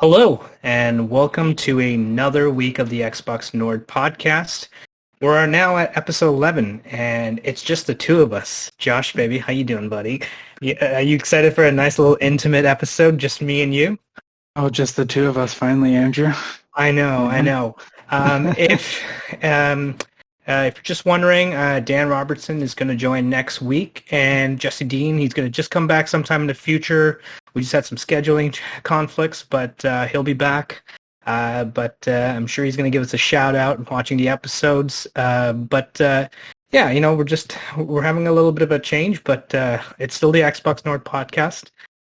Hello, and welcome to another week of the Xbox Nord podcast. We're now at episode 11, and it's just the two of us. Josh, baby, how you doing, buddy? Are you excited for a nice little intimate episode, just me and you? Oh, just the two of us finally, Andrew. I know, I Yeah. know. Um, if um, if you're just wondering, Dan Robertson is going to join next week, and Jesse Dean, he's going to just come back sometime in the future. We just had some scheduling conflicts, but he'll be back. But I'm sure he's going to give us a shout out and watching the episodes. But yeah, we're having a little bit of a change, but it's still the Xbox North podcast.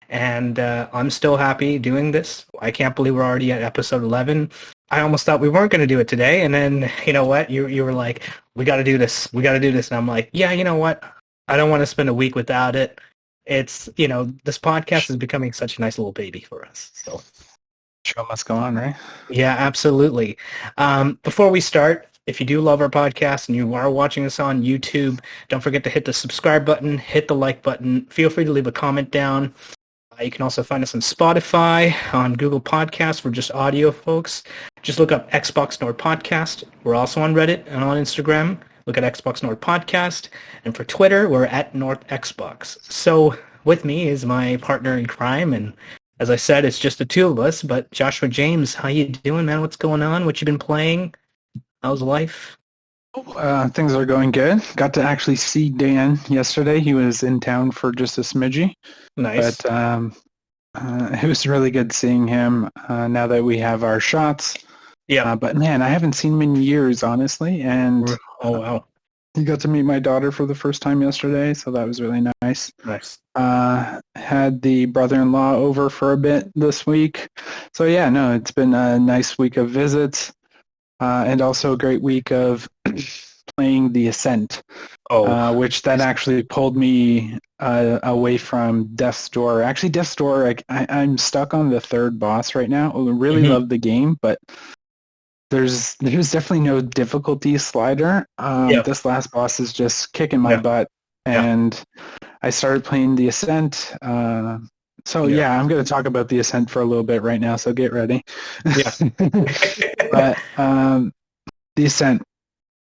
And I'm still happy doing this. I can't believe we're already at episode 11. I almost thought we weren't going to do it today, and then you know what? You were like, "We got to do this. We got to do this," and I'm like, "Yeah, you know what? I don't want to spend a week without it." It's this podcast is becoming such a nice little baby for us. So Show must go on, right? yeah, absolutely. Before we start, if you do love our podcast and you are watching us on YouTube, don't forget to hit the subscribe button, hit the like button. Feel free to leave a comment down. You can also find us on Spotify, on Google Podcasts for just audio folks. Just look up Xbox Nord Podcast. We're also on Reddit and on Instagram. Look at Xbox Nord Podcast. And for Twitter, we're at North Xbox. So with me is my partner in crime. And as I said, it's just the two of us. But Joshua James, how you doing, man? What's going on? What you been playing? How's life? Things are going good. Got to actually see Dan yesterday. He was in town for just a smidgy, Nice. but it was really good seeing him now that we have our shots. Yeah. But man, I haven't seen him in years, honestly. And Oh, wow. he got to meet my daughter for the first time yesterday, so that was really nice. Nice. Had the brother-in-law over for a bit this week. So yeah, no, it's been a nice week of visits. And also a great week of playing the Ascent, which that actually pulled me away from Death's Door. Actually, Death's Door, I'm stuck on the third boss right now. I really love the game, but there's definitely no difficulty slider. This last boss is just kicking my butt, and I started playing the Ascent. So yeah, I'm going to talk about the Ascent for a little bit right now, so get ready. Yeah. But the Ascent,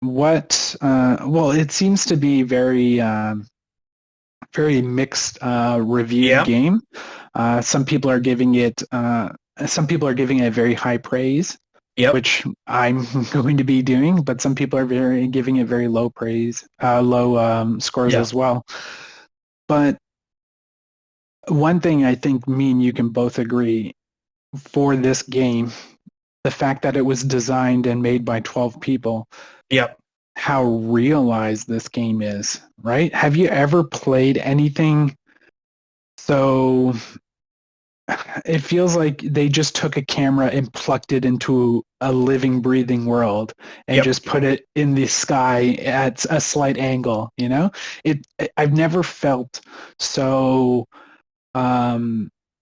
well, it seems to be very mixed review game. Some people are giving it very high praise, which I'm going to be doing, but some people are giving it very low praise, low scores as well. But one thing I think me and you can both agree for this game, the fact that it was designed and made by 12 people, how realized this game is, right? Have you ever played anything so it feels like they just took a camera and plucked it into a living, breathing world and just put it in the sky at a slight angle, you know? I've never felt so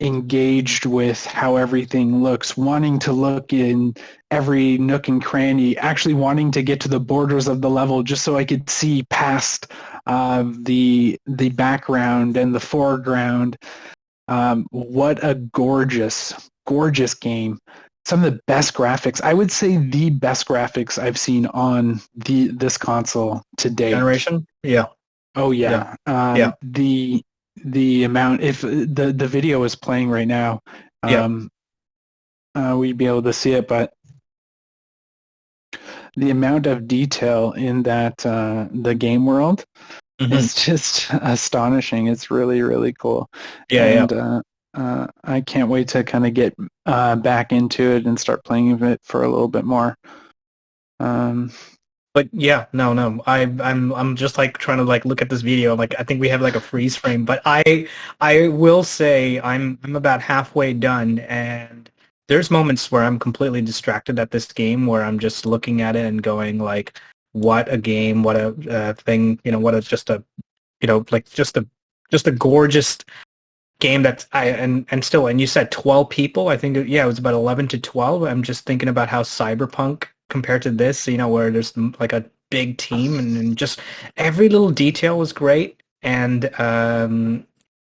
engaged with how everything looks, wanting to look in every nook and cranny, actually wanting to get to the borders of the level just so I could see past the background and the foreground. What a gorgeous game. Some of the best graphics. I would say the best graphics I've seen on this console to date. Generation? Yeah. Oh yeah. The amount, if the video is playing right now, we'd be able to see it, but the amount of detail in that the game world is just astonishing. It's really, really cool. I can't wait to kind of get back into it and start playing it for a little bit more. But yeah, no, I'm just like trying to like look at this video. Like I think we have like a freeze frame, but I will say I'm about halfway done, and there's moments where I'm completely distracted at this game, where I'm just looking at it and going like, what a game, what a thing, what a just a just a gorgeous game that's and you said 12 people. I think it was about 11 to 12. I'm just thinking about how Cyberpunk compared to this, where there's like a big team and just every little detail was great. And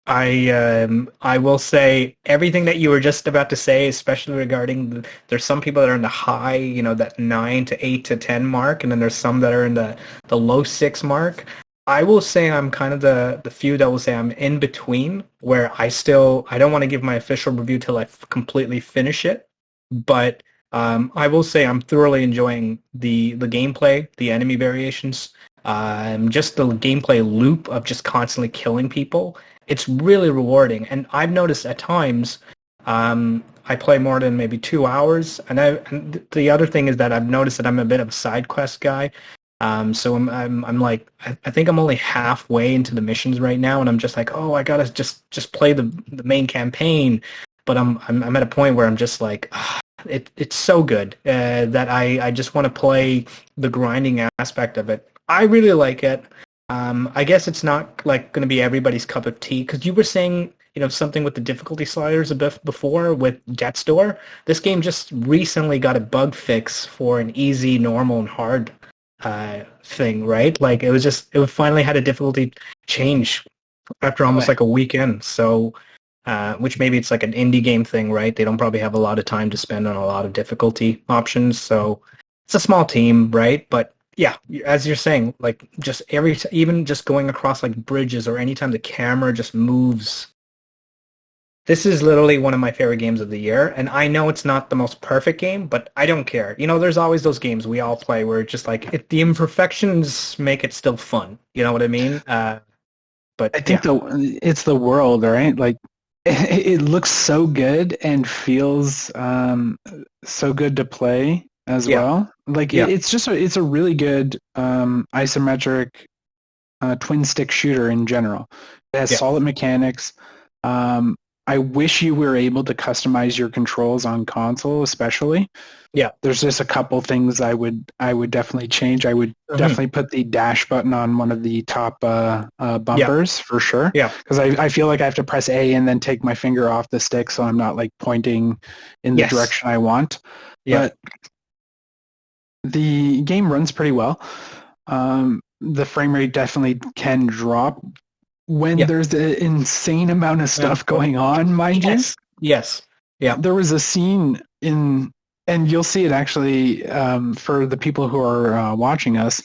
I will say everything that you were just about to say, especially regarding there's some people that are in the high, that 9 to 8 to 10 mark, and then there's some that are in the low 6 mark. I will say I'm kind of the few that will say I'm in between, where I don't want to give my official review till I completely finish it, but I will say I'm thoroughly enjoying the gameplay, the enemy variations, just the gameplay loop of just constantly killing people. It's really rewarding, and I've noticed at times I play more than maybe 2 hours, and the other thing is that I've noticed that I'm a bit of a side quest guy. So I'm like I think I'm only halfway into the missions right now, and I'm just like, oh, I gotta just play the main campaign, but I'm at a point where I'm just like, it's so good that I just want to play the grinding aspect of it. I really like it. I guess it's not like going to be everybody's cup of tea because you were saying, something with the difficulty sliders a bit before with Death's Door. This game just recently got a bug fix for an easy, normal, and hard thing, right? Like it finally had a difficulty change after almost like a weekend. So, which maybe it's like an indie game thing, right? They don't probably have a lot of time to spend on a lot of difficulty options. So it's a small team, right? But yeah, as you're saying, like just even just going across like bridges or anytime the camera just moves. This is literally one of my favorite games of the year, and I know it's not the most perfect game, but I don't care. There's always those games we all play where it's just like the imperfections make it still fun. You know what I mean? But I think it's the world, right? Like it looks so good and feels so good to play as well. Like it's a really good isometric twin stick shooter in general. It has solid mechanics. I wish you were able to customize your controls on console, especially. Yeah. There's just a couple things I would definitely change. I would definitely put the dash button on one of the top bumpers for sure. Yeah. Because I feel like I have to press A and then take my finger off the stick so I'm not like pointing in the direction I want. Yeah. But the game runs pretty well. The frame rate definitely can drop when there's an insane amount of stuff going on, mind you. Yes. Yeah. There was a scene and you'll see it actually for the people who are watching us.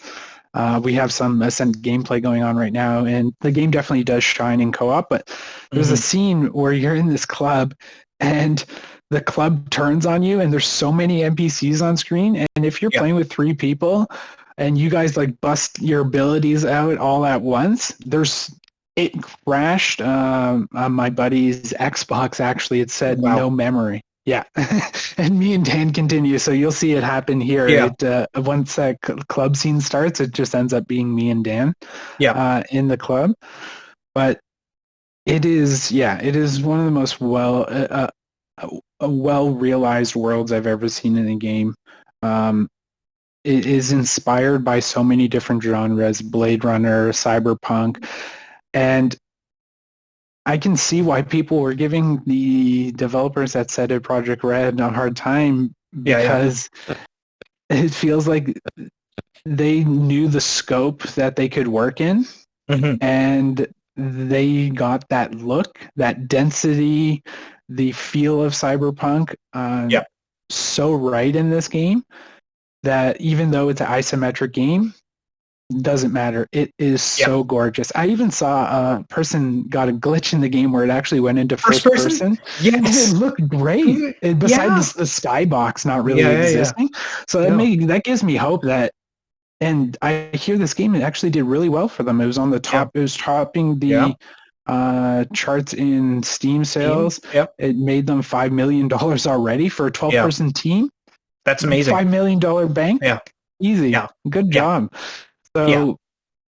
We have some Ascent gameplay going on right now, and the game definitely does shine in co-op, but there's a scene where you're in this club and the club turns on you and there's so many NPCs on screen, and if you're playing with 3 people and you guys like bust your abilities out all at once, it crashed on my buddy's Xbox. Actually, it said no memory. Yeah, and me and Dan continue, so you'll see it happen here. Yeah. Once that club scene starts, it just ends up being me and Dan in the club. But it is one of the most well realized worlds I've ever seen in a game. It is inspired by so many different genres: Blade Runner, Cyberpunk. And I can see why people were giving the developers that said it, Project Red, a hard time because it feels like they knew the scope that they could work in, and they got that look, that density, the feel of Cyberpunk so right in this game that even though it's an isometric game, doesn't matter. It is so gorgeous. I even saw a person got a glitch in the game where it actually went into first person. Yes. And it looked great. Besides the skybox not really existing. So that gives me hope that, and I hear this game, it actually did really well for them. It was on the top. It was topping the charts in Steam sales. It made them $5 million already for a 12-person team. That's amazing. $5 million bank. Yeah. Easy. Yeah. Good job. So,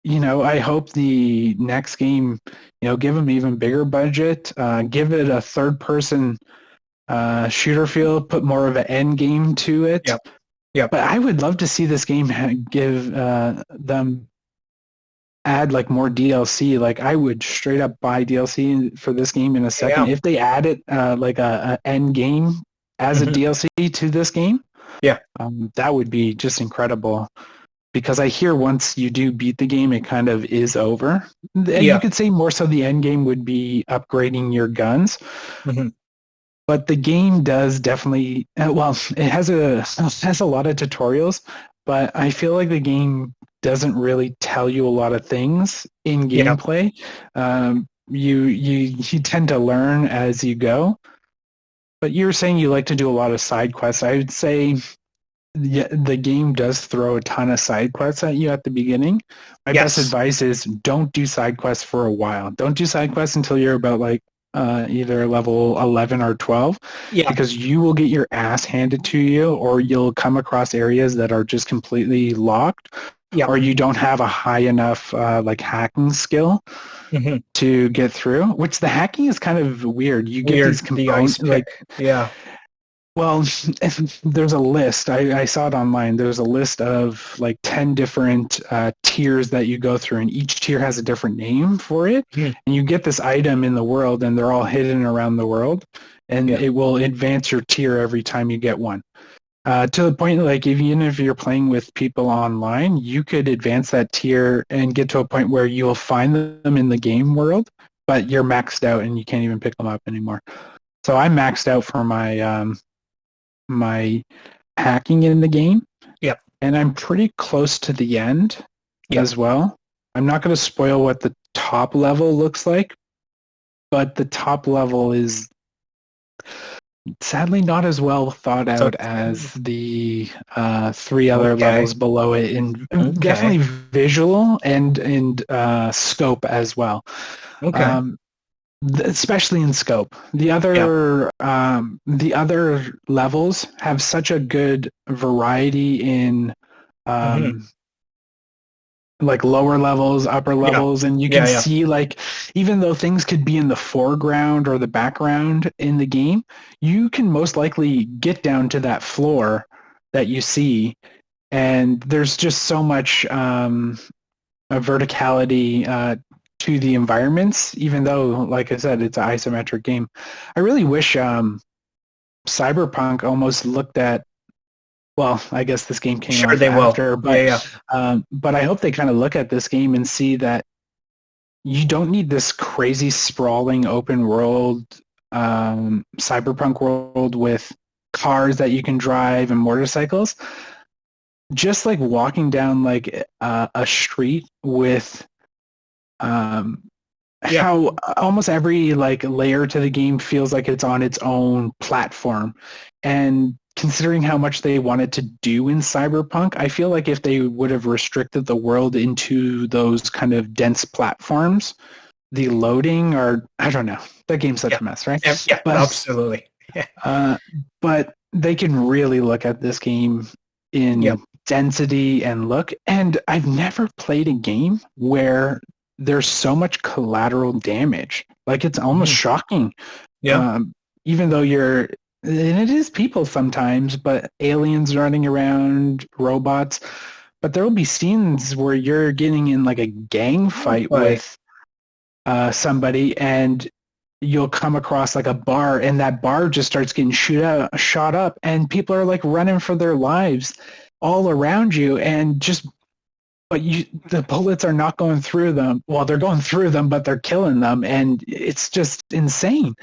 I hope the next game, give them even bigger budget, give it a third-person shooter feel, put more of an end game to it. But I would love to see this game give them add like more DLC. Like I would straight up buy DLC for this game in a second if they added like a end game as a DLC to this game. That would be just incredible. because I hear once you do beat the game, it kind of is over. You could say more so the end game would be upgrading your guns. Mm-hmm. But the game does definitely, it has a lot of tutorials, but I feel like the game doesn't really tell you a lot of things in gameplay. You tend to learn as you go. But you're saying you like to do a lot of side quests. I would say the game does throw a ton of side quests at you at the beginning. My best advice is don't do side quests for a while. Don't do side quests until you're about like either level 11 or 12, because you will get your ass handed to you, or you'll come across areas that are just completely locked, or you don't have a high enough like hacking skill to get through, which the hacking is kind of weird. You get these components like well, there's a list. I saw it online. There's a list of like 10 different tiers that you go through, and each tier has a different name for it. And you get this item in the world, and they're all hidden around the world, and it will advance your tier every time you get one. To the point, like, even if you're playing with people online, you could advance that tier and get to a point where you'll find them in the game world, but you're maxed out and you can't even pick them up anymore. So I'm maxed out for my hacking in the game. And I'm pretty close to the end as well. I'm not going to spoil what the top level looks like, but the top level is sadly not as well thought out as the 3 other levels below it, in definitely visual and scope as well. Especially in scope. The other levels have such a good variety in like lower levels, upper levels, and you can see, like, even though things could be in the foreground or the background in the game, you can most likely get down to that floor that you see, and there's just so much verticality to the environments, even though, like I said, it's an isometric game. I really wish Cyberpunk almost looked at, well, I guess this game came out after, but but I hope they kind of look at this game and see that you don't need this crazy sprawling open world cyberpunk world with cars that you can drive and motorcycles. Just like walking down like a street with how almost every like layer to the game feels like it's on its own platform. And considering how much they wanted to do in Cyberpunk, I feel like if they would have restricted the world into those kind of dense platforms, the loading, or I don't know, that game's such a mess, right? But, absolutely. But they can really look at this game in density and look. And I've never played a game where there's so much collateral damage. Like, it's almost shocking. Even though and it is people sometimes, but aliens running around, robots. But there will be scenes where you're getting in like a gang fight with somebody, and you'll come across like a bar, and that bar just starts getting shot up, and people are like running for their lives all around you, and but the bullets are not going through them. Well, they're going through them, but they're killing them, and it's just insane.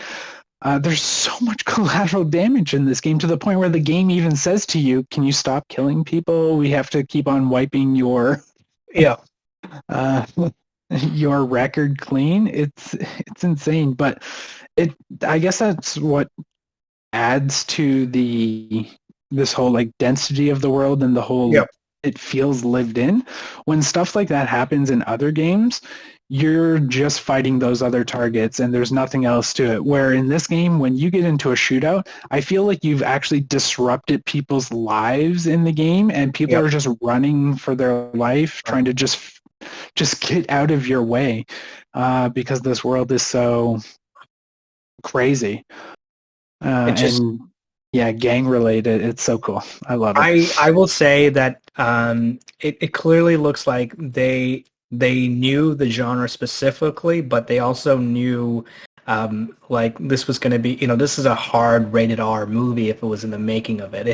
There's so much collateral damage in this game, to the point where the game even says to you, can you stop killing people? We have to keep on wiping your your record clean. It's insane, but I guess that's what adds to this whole like density of the world, and the whole it feels lived in. When stuff like that happens in other games, you're just fighting those other targets and there's nothing else to it. Where in this game, when you get into a shootout, I feel like you've actually disrupted people's lives in the game, and people are just running for their life, trying to just get out of your way, because this world is so crazy. Gang related. It's so cool. I love it. I will say that it clearly looks like they knew the genre specifically, but they also knew like this was going to be, this is a hard rated R movie if it was in the making of it.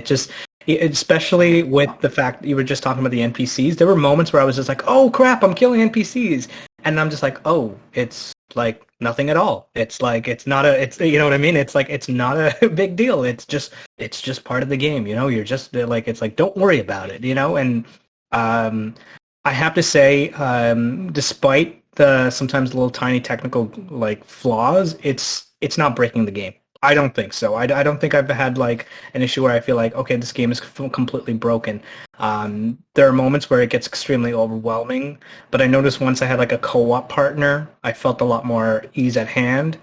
Especially with the fact that you were just talking about the NPCs. There were moments where I was just like, "Oh crap, I'm killing NPCs," and I'm just like, "Oh, it's like nothing at all. It's like it's not a, it's you know what I mean? It's like it's not a big deal. It's just part of the game. You know, you're just like it's like don't worry about it. You know." And um, I have to say, despite the sometimes little tiny technical like flaws, it's not breaking the game. I don't think so. I don't think I've had like an issue where I feel like, okay, this game is completely broken. There are moments where it gets extremely overwhelming, but I noticed once I had like a co-op partner, I felt a lot more ease at hand.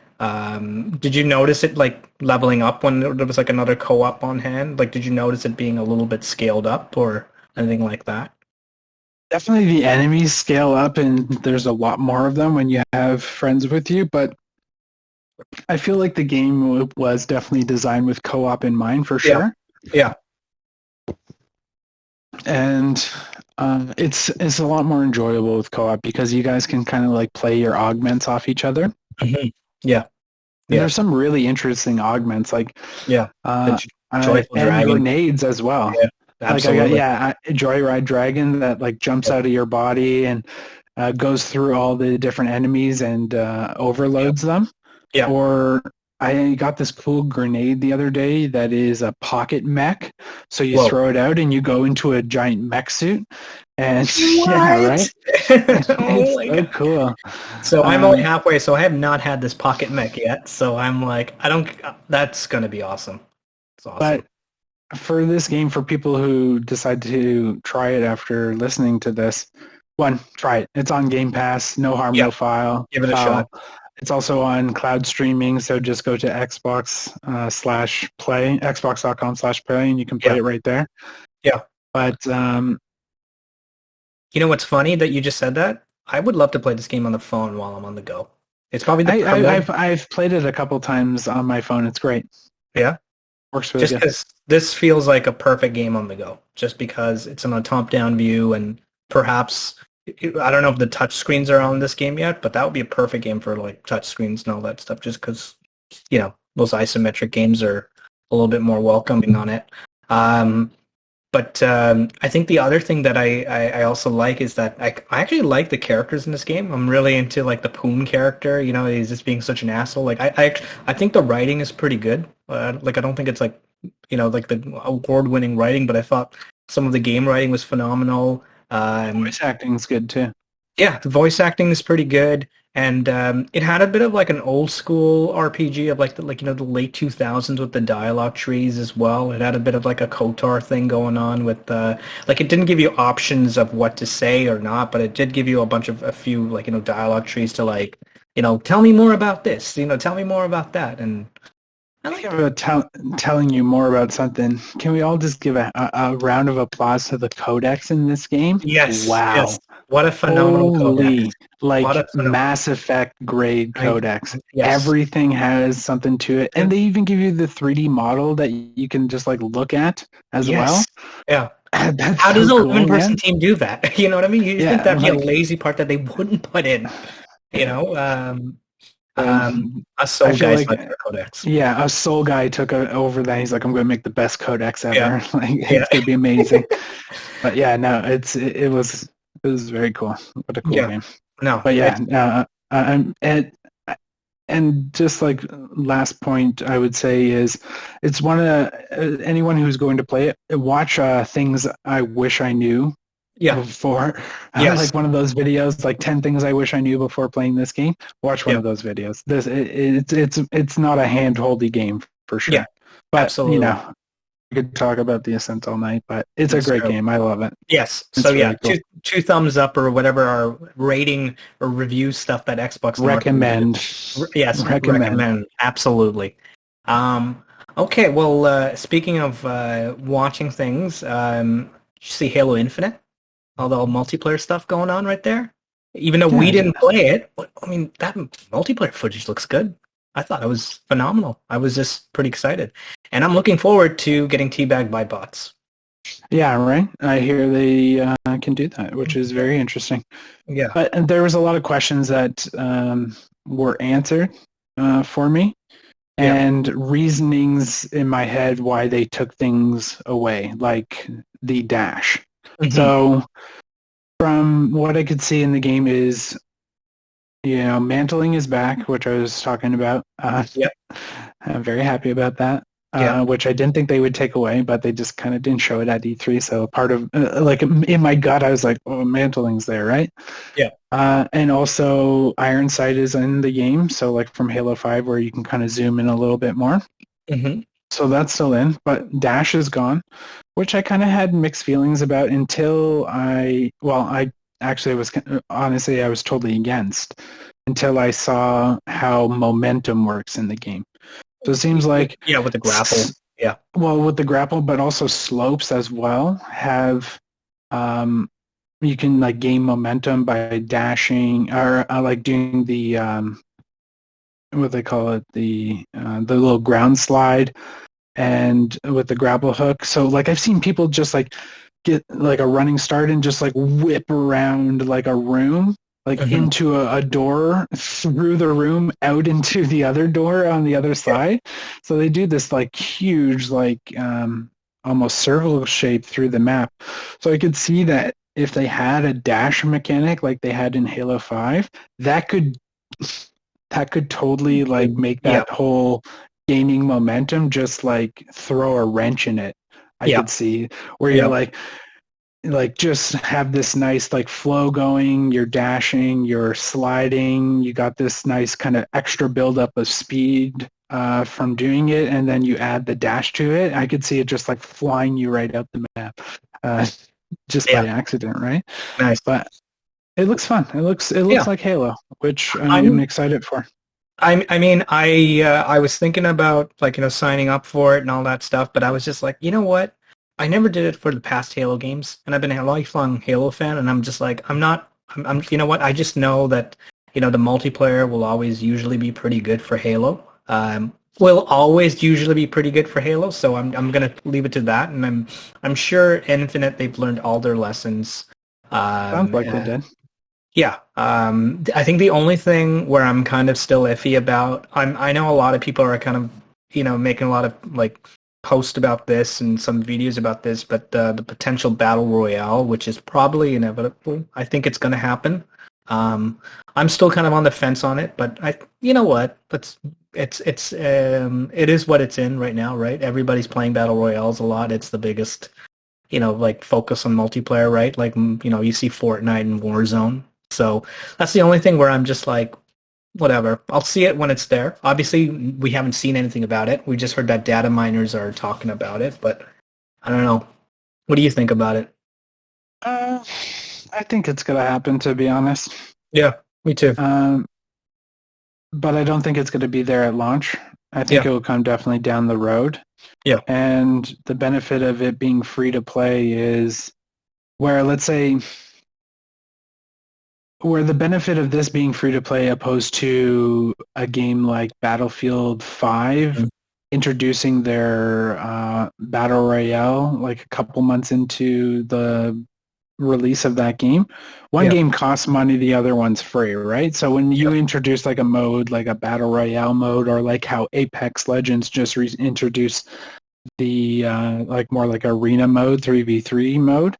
Did you notice it like leveling up when there was like another co-op on hand? Like, did you notice it being a little bit scaled up or anything like that? Definitely the enemies scale up and there's a lot more of them when you have friends with you, but I feel like the game was definitely designed with co-op in mind for sure. Yeah. And it's a lot more enjoyable with co-op because you guys can kind of like play your augments off each other. Mm-hmm. Yeah. And there's some really interesting augments like Joyful and Dragon. grenades as well. Yeah, absolutely. Like I got Joyride Dragon that like jumps out of your body and goes through all the different enemies and overloads them. Yeah. Or I got this cool grenade the other day that is a pocket mech. So you throw it out and you go into a giant mech suit. And yeah, right? Oh my God. Cool. So I'm only halfway, so I have not had this pocket mech yet. So I'm like, that's going to be awesome. It's awesome. But for this game, for people who decide to try it after listening to this, one, try it. It's on Game Pass. No harm, no foul. Give it a shot. It's also on cloud streaming, so just go to Xbox /play, xbox.com/play, and you can play it right there. Yeah. But you know what's funny that you just said that? I would love to play this game on the phone while I'm on the go. It's probably I've played it a couple times on my phone. It's great. Yeah. Works really good. Because this feels like a perfect game on the go, just because it's in a top-down view and perhaps I don't know if the touch screens are on this game yet, but that would be a perfect game for like touch screens and all that stuff. Just because, those isometric games are a little bit more welcoming on it. But I think the other thing that I also like is that I actually like the characters in this game. I'm really into like the Poon character. He's just being such an asshole. Like I think the writing is pretty good. Like I don't think it's like like the award-winning writing, but I thought some of the game writing was phenomenal. Voice acting is good too. Yeah, the voice acting is pretty good, and it had a bit of like an old school RPG of like the late 2000s with the dialogue trees as well. It had a bit of like a KOTOR thing going on with like it didn't give you options of what to say or not, but it did give you a few like dialogue trees to like tell me more about this, tell me more about that, and telling you more about something. Can we all just give a round of applause to the codex in this game? Yes. Wow. Yes. What a phenomenal codex. Like Mass Effect grade codex. Yes. Everything has something to it. And they even give you the 3D model that you can just like look at as well. Yeah. How does a one-person team do that? You know what I mean? You think that'd be a lazy part that they wouldn't put in. A soul guy like their codex. Yeah, a soul guy took over that. He's like, I'm going to make the best codex ever. Yeah. It's going to be amazing. But yeah, no, it was very cool. What a cool game. No, but yeah, and just like last point I would say is it's one of anyone who's going to play it, watch things I wish I knew. Before, like one of those videos, like 10 things I wish I knew before playing this game. Watch one of those videos. It's not a hand-holdy game for sure. Yeah, but absolutely. We could talk about the Ascent all night, but it's a great game. I love it. Yes. It's so really cool. two thumbs up or whatever our rating or review stuff that Xbox recommend. Yes, recommend. Absolutely. Okay. Well, speaking of watching things, did you see Halo Infinite? All the multiplayer stuff going on right there. Even though we didn't play it, I mean, that multiplayer footage looks good. I thought it was phenomenal. I was just pretty excited. And I'm looking forward to getting teabagged by bots. Yeah, right. I hear they can do that, which is very interesting. Yeah. And there was a lot of questions that were answered for me. and reasonings in my head why they took things away, like the dash. Mm-hmm. So from what I could see in the game is, mantling is back, which I was talking about. Yep. I'm very happy about that. Which I didn't think they would take away, but they just kind of didn't show it at E3. So part of, like in my gut, I was like, oh, mantling's there, right? Yeah. And also Iron Sight is in the game. So like from Halo 5 where you can kind of zoom in a little bit more. Mm-hmm. So that's still in, but dash is gone, which I kind of had mixed feelings about until I was totally against until I saw how momentum works in the game. So it seems like with the grapple, well, with the grapple, but also slopes as well have you can like gain momentum by dashing or like doing the what they call it, the little ground slide, and with the grapple hook. So like I've seen people just like get like a running start and just like whip around like a room, like into a door, through the room, out into the other door on the other side. So they do this like huge, like almost circle shape through the map. So I could see that if they had a dash mechanic like they had in Halo 5, that could totally like make that whole gaining momentum just like throw a wrench in it. I could see where you're like just have this nice like flow going, you're dashing, you're sliding, you got this nice kind of extra buildup of speed from doing it, and then you add the dash to it. I could see it just like flying you right out the map just by accident, right? Nice. But it looks fun. It looks like Halo, which I'm excited for. I was thinking about like, signing up for it and all that stuff, but I was just like, you know what? I never did it for the past Halo games, and I've been a lifelong Halo fan, and I'm just like, I'm you know what? I just know that, the multiplayer will always usually be pretty good for Halo. Will always usually be pretty good for Halo, so I'm gonna leave it to that, and I'm sure Infinite, they've learned all their lessons. Sounds like they did. Yeah, I think the only thing where I'm kind of still iffy about, I know a lot of people are kind of, making a lot of like posts about this and some videos about this, but the potential battle royale, which is probably inevitable, I think it's going to happen. I'm still kind of on the fence on it, but you know what? It is what it's in right now, right? Everybody's playing battle royales a lot. It's the biggest, like focus on multiplayer, right? Like, you see Fortnite and Warzone. So that's the only thing where I'm just like, whatever. I'll see it when it's there. Obviously, we haven't seen anything about it. We just heard that data miners are talking about it, but I don't know. What do you think about it? I think it's going to happen, to be honest. Yeah, me too. But I don't think it's going to be there at launch. I think it will come definitely down the road. Yeah. And the benefit of it being free to play is where, let's say, where the benefit of this being free to play opposed to a game like Battlefield 5 introducing their Battle Royale like a couple months into the release of that game. One game costs money, the other one's free, right? So when you introduce like a mode, like a Battle Royale mode, or like how Apex Legends just introduced the like more like arena mode, 3v3 mode,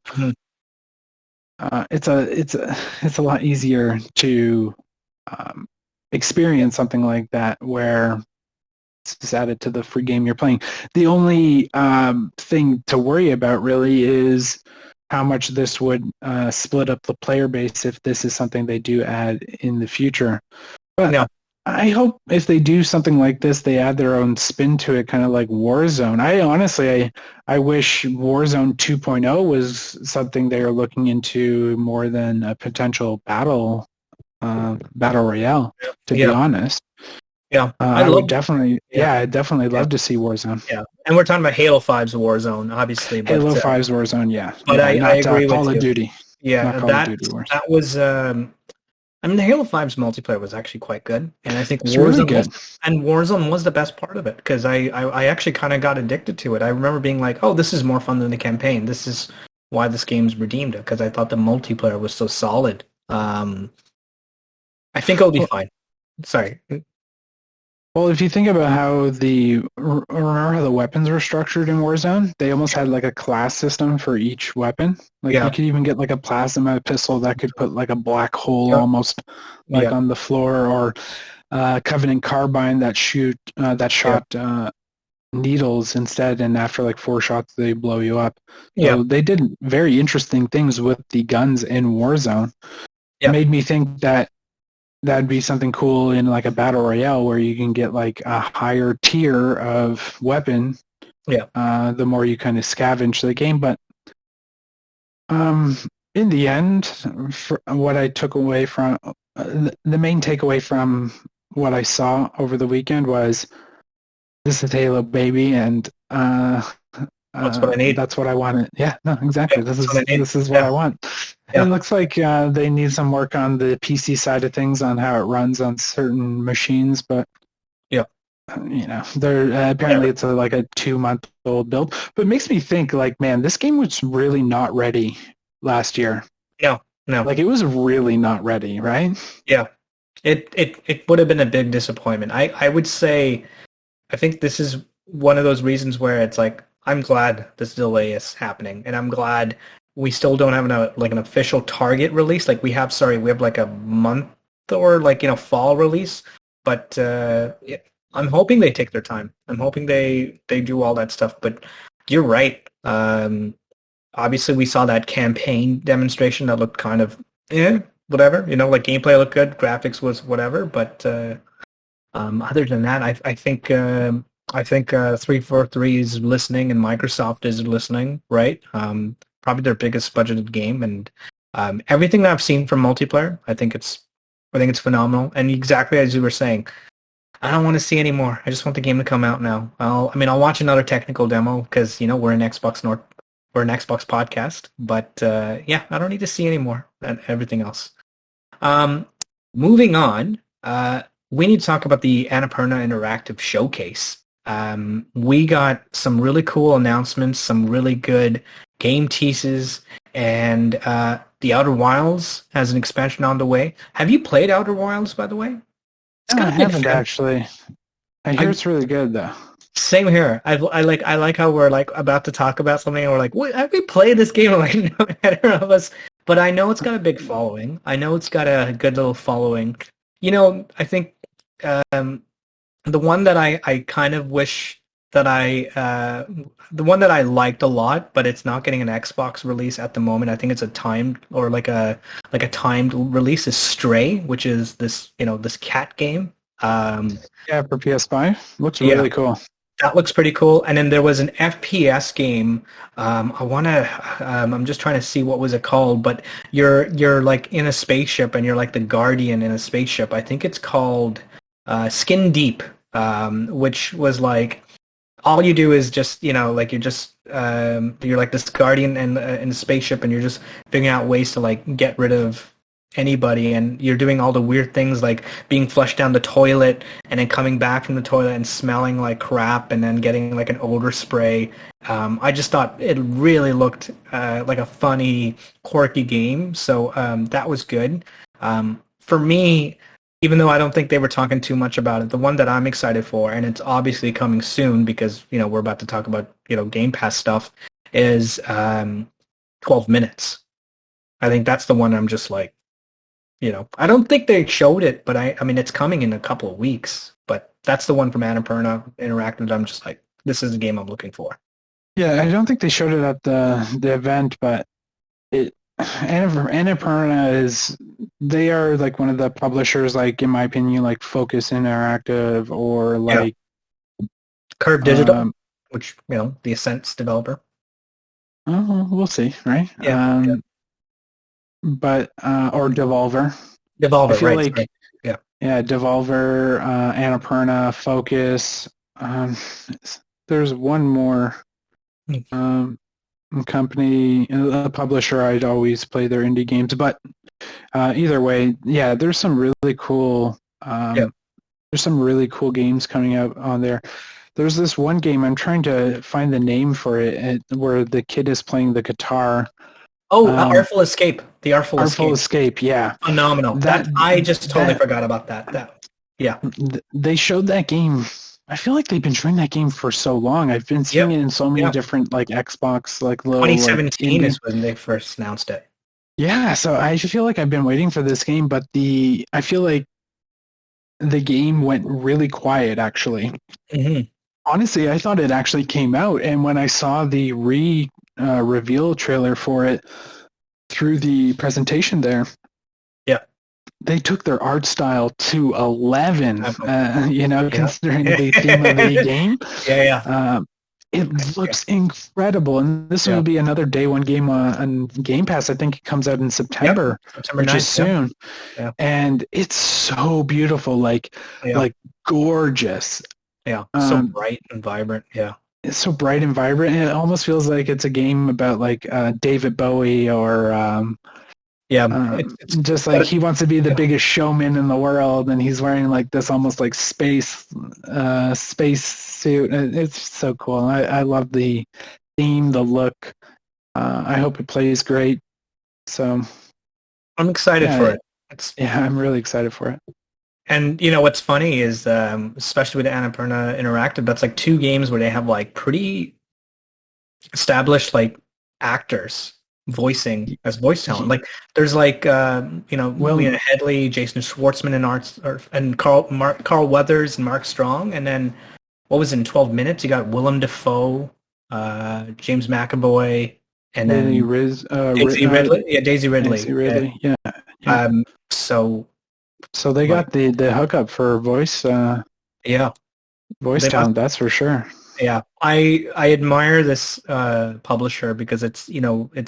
it's a lot easier to experience something like that where it's added to the free game you're playing. The only thing to worry about really is how much this would split up the player base if this is something they do add in the future. But I hope if they do something like this, they add their own spin to it, kind of like Warzone. I wish Warzone 2.0 was something they were looking into more than a potential battle royale, to be honest. Yeah, I'd definitely love to see Warzone. Yeah, and we're talking about Halo 5's Warzone, obviously. But, Halo 5's Warzone, yeah. But I agree with Call you. of Duty. Yeah, that was. The Halo 5's multiplayer was actually quite good, and I think Warzone was the best part of it because I actually kind of got addicted to it. I remember being like, oh, this is more fun than the campaign. This is why this game's redeemed it, because I thought the multiplayer was so solid. I think it'll be fine. Sorry. Well, if you think about remember how the weapons were structured in Warzone? They almost had like a class system for each weapon. Like you could even get like a plasma pistol that could put like a black hole almost like on the floor, or Covenant carbine that shot needles instead, and after like 4 shots they blow you up. So they did very interesting things with the guns in Warzone. It made me think that that'd be something cool in like a battle royale where you can get like a higher tier of weapon. The more you kind of scavenge the game, but in the end, for what I took away from the main takeaway from what I saw over the weekend was this is Halo, baby, and that's what I need. That's what I wanted. Yeah, no, exactly. This is what I want. It looks like they need some work on the PC side of things on how it runs on certain machines, but they're apparently it's like a 2-month-old build. But it makes me think, like, man, this game was really not ready last year. No, like it was really not ready, right? Yeah, it would have been a big disappointment. I would say, I think this is one of those reasons where it's like, I'm glad this delay is happening, and I'm glad we still don't have an official target release. Like we have like a month or like fall release, but I'm hoping they take their time. I'm hoping they do all that stuff. But you're right. Obviously, we saw that campaign demonstration that looked kind of whatever. Like gameplay looked good, graphics was whatever. But other than that, I think 343 is listening and Microsoft is listening, right? Probably their biggest budgeted game, and everything that I've seen from multiplayer, I think it's phenomenal. And exactly as you were saying, I don't want to see any more. I just want the game to come out now. I'll watch another technical demo because we're an Xbox podcast, but I don't need to see any more than everything else. Moving on, we need to talk about the Annapurna Interactive Showcase. We got some really cool announcements, some really good game teases, and the Outer Wilds has an expansion on the way. Have you played Outer Wilds, by the way? I haven't actually. I hear it's really good though. Same here. I like how we're like about to talk about something and we're like, wait, have we played this game? Like, no, neither of us. But I know it's got a big following. I know it's got a good little following. I think the one that I kind of wish that the one that I liked a lot, but it's not getting an Xbox release at the moment. I think it's a timed or like a timed release is Stray, which is this this cat game. For PS5, looks really cool. That looks pretty cool. And then there was an FPS game. I'm just trying to see what was it called, but you're like in a spaceship and you're like the guardian in a spaceship. I think it's called Skin Deep, which was like all you do is just like you're like this guardian in a spaceship and you're just figuring out ways to like get rid of anybody, and you're doing all the weird things like being flushed down the toilet and then coming back from the toilet and smelling like crap and then getting like an odor spray. I just thought it really looked like a funny, quirky game, so that was good. For me, even though I don't think they were talking too much about it, the one that I'm excited for, and it's obviously coming soon because we're about to talk about Game Pass stuff, is 12 Minutes. I think that's the one I'm just like, I don't think they showed it, but I mean, it's coming in a couple of weeks. But that's the one from Annapurna Interactive. I'm just like, this is the game I'm looking for. Yeah, I don't think they showed it at the event, but Annapurna they are like one of the publishers, like in my opinion, like Focus Interactive or like Curve Digital, which the Ascent developer. Oh, we'll see, right? Yeah. But or Devolver. Devolver, I feel right? Like, yeah, Devolver, Annapurna, Focus. There's one more company, a publisher. I'd always play their indie games, but either way, there's some really cool. There's some really cool games coming out on there. There's this one game, I'm trying to find the name for it, where the kid is playing the guitar. Oh, Artful Escape. The Artful Escape, yeah. Phenomenal. I just totally forgot about that. Yeah. They showed that game. I feel like they've been showing that game for so long. I've been seeing it in so many different like Xbox like little like 2017 indie. is when they first announced it. Yeah, so I just feel like I've been waiting for this game, but I feel like the game went really quiet actually. Mm-hmm. Honestly, I thought it actually came out, and when I saw the reveal trailer for it through the presentation there, Yeah. they took their art style to 11. Considering Yeah. the theme of the game, Yeah. it looks incredible. And this will be another day one game on Game Pass. I think it comes out in September, September which 9th, is soon. Yeah. And it's so beautiful, like gorgeous. Yeah, so bright and vibrant. Yeah, it's so bright and vibrant. It almost feels like it's a game about like David Bowie or it's just like he wants to be the biggest showman in the world, and he's wearing like this almost like space suit. It's so cool. I love the theme, the look. I hope it plays great. So I'm excited for it. I'm really excited for it. And what's funny is, especially with Annapurna Interactive, that's like two games where they have like pretty established like actors voicing as voice talent. Like there's like Lena Headley, Jason Schwartzman, and Carl Weathers and Mark Strong, and then what was in 12 Minutes? You got Willem Dafoe, James McAvoy, and then Daisy Ridley. Daisy Ridley. Daisy Ridley. Yeah. So they got the hookup for voice. Voice talent. That's for sure. Yeah, I admire this publisher because it's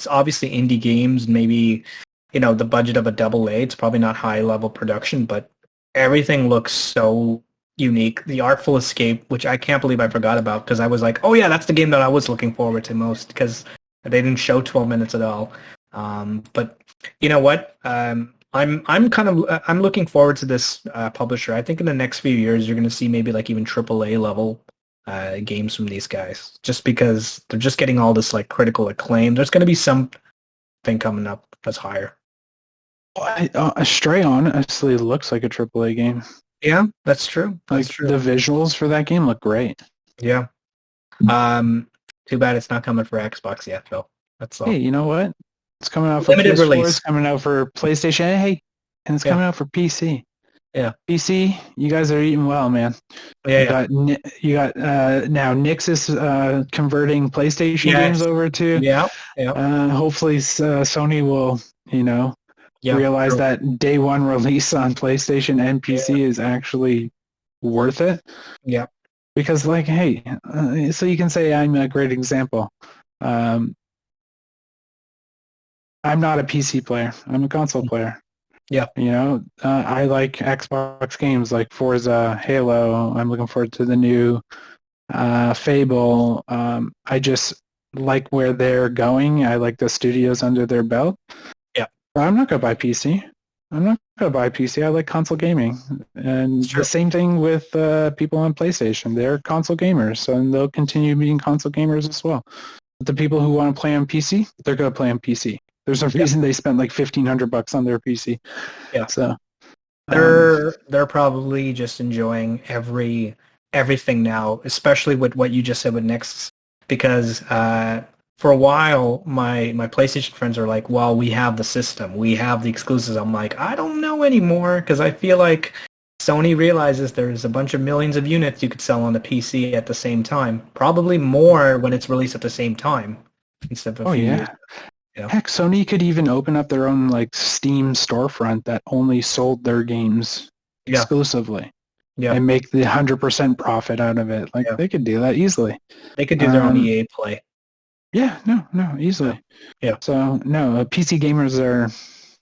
obviously indie games. Maybe the budget of a AA. It's probably not high level production, but everything looks so unique. The Artful Escape, which I can't believe I forgot about because I was like, oh yeah, that's the game that I was looking forward to most because they didn't show 12 minutes at all. But you know what? I'm looking forward to this publisher. I think in the next few years you're going to see maybe like even AAA level games from these guys, just because they're just getting all this like critical acclaim. There's going to be something coming up that's higher. Stray honestly looks like a AAA game. Yeah, that's true. That's true. The visuals for that game look great. Yeah. Too bad it's not coming for Xbox yet, though. That's all. Hey, you know what? It's coming out for limited PS4, release. It's coming out for PlayStation. Hey, and it's coming out for PC. Yeah, PC. You guys are eating well, man. Yeah, you got now Nix is converting PlayStation games over to. Yeah. Hopefully, Sony will realize that day one release on PlayStation and PC is actually worth it. Yeah. Because hey, so you can say I'm a great example. I'm not a PC player. I'm a console player. Yeah. I like Xbox games like Forza, Halo. I'm looking forward to the new Fable. I just like where they're going. I like the studios under their belt. Yeah. But I'm not going to buy PC. I like console gaming. And the same thing with people on PlayStation. They're console gamers, and they'll continue being console gamers as well. But the people who want to play on PC, they're going to play on PC. There's a reason they spent like $1,500 on their PC. Yeah. So they're probably just enjoying everything now, especially with what you just said with Nix, because for a while my PlayStation friends are like, well, we have the system, we have the exclusives. I'm like, I don't know anymore, because I feel like Sony realizes there's a bunch of millions of units you could sell on the PC at the same time, probably more when it's released at the same time instead of a few years. Yeah. Heck, Sony could even open up their own like Steam storefront that only sold their games exclusively. Yeah. And make the 100% profit out of it. Like they could do that easily. They could do their own EA Play. Yeah, no, easily. Yeah. So no, PC gamers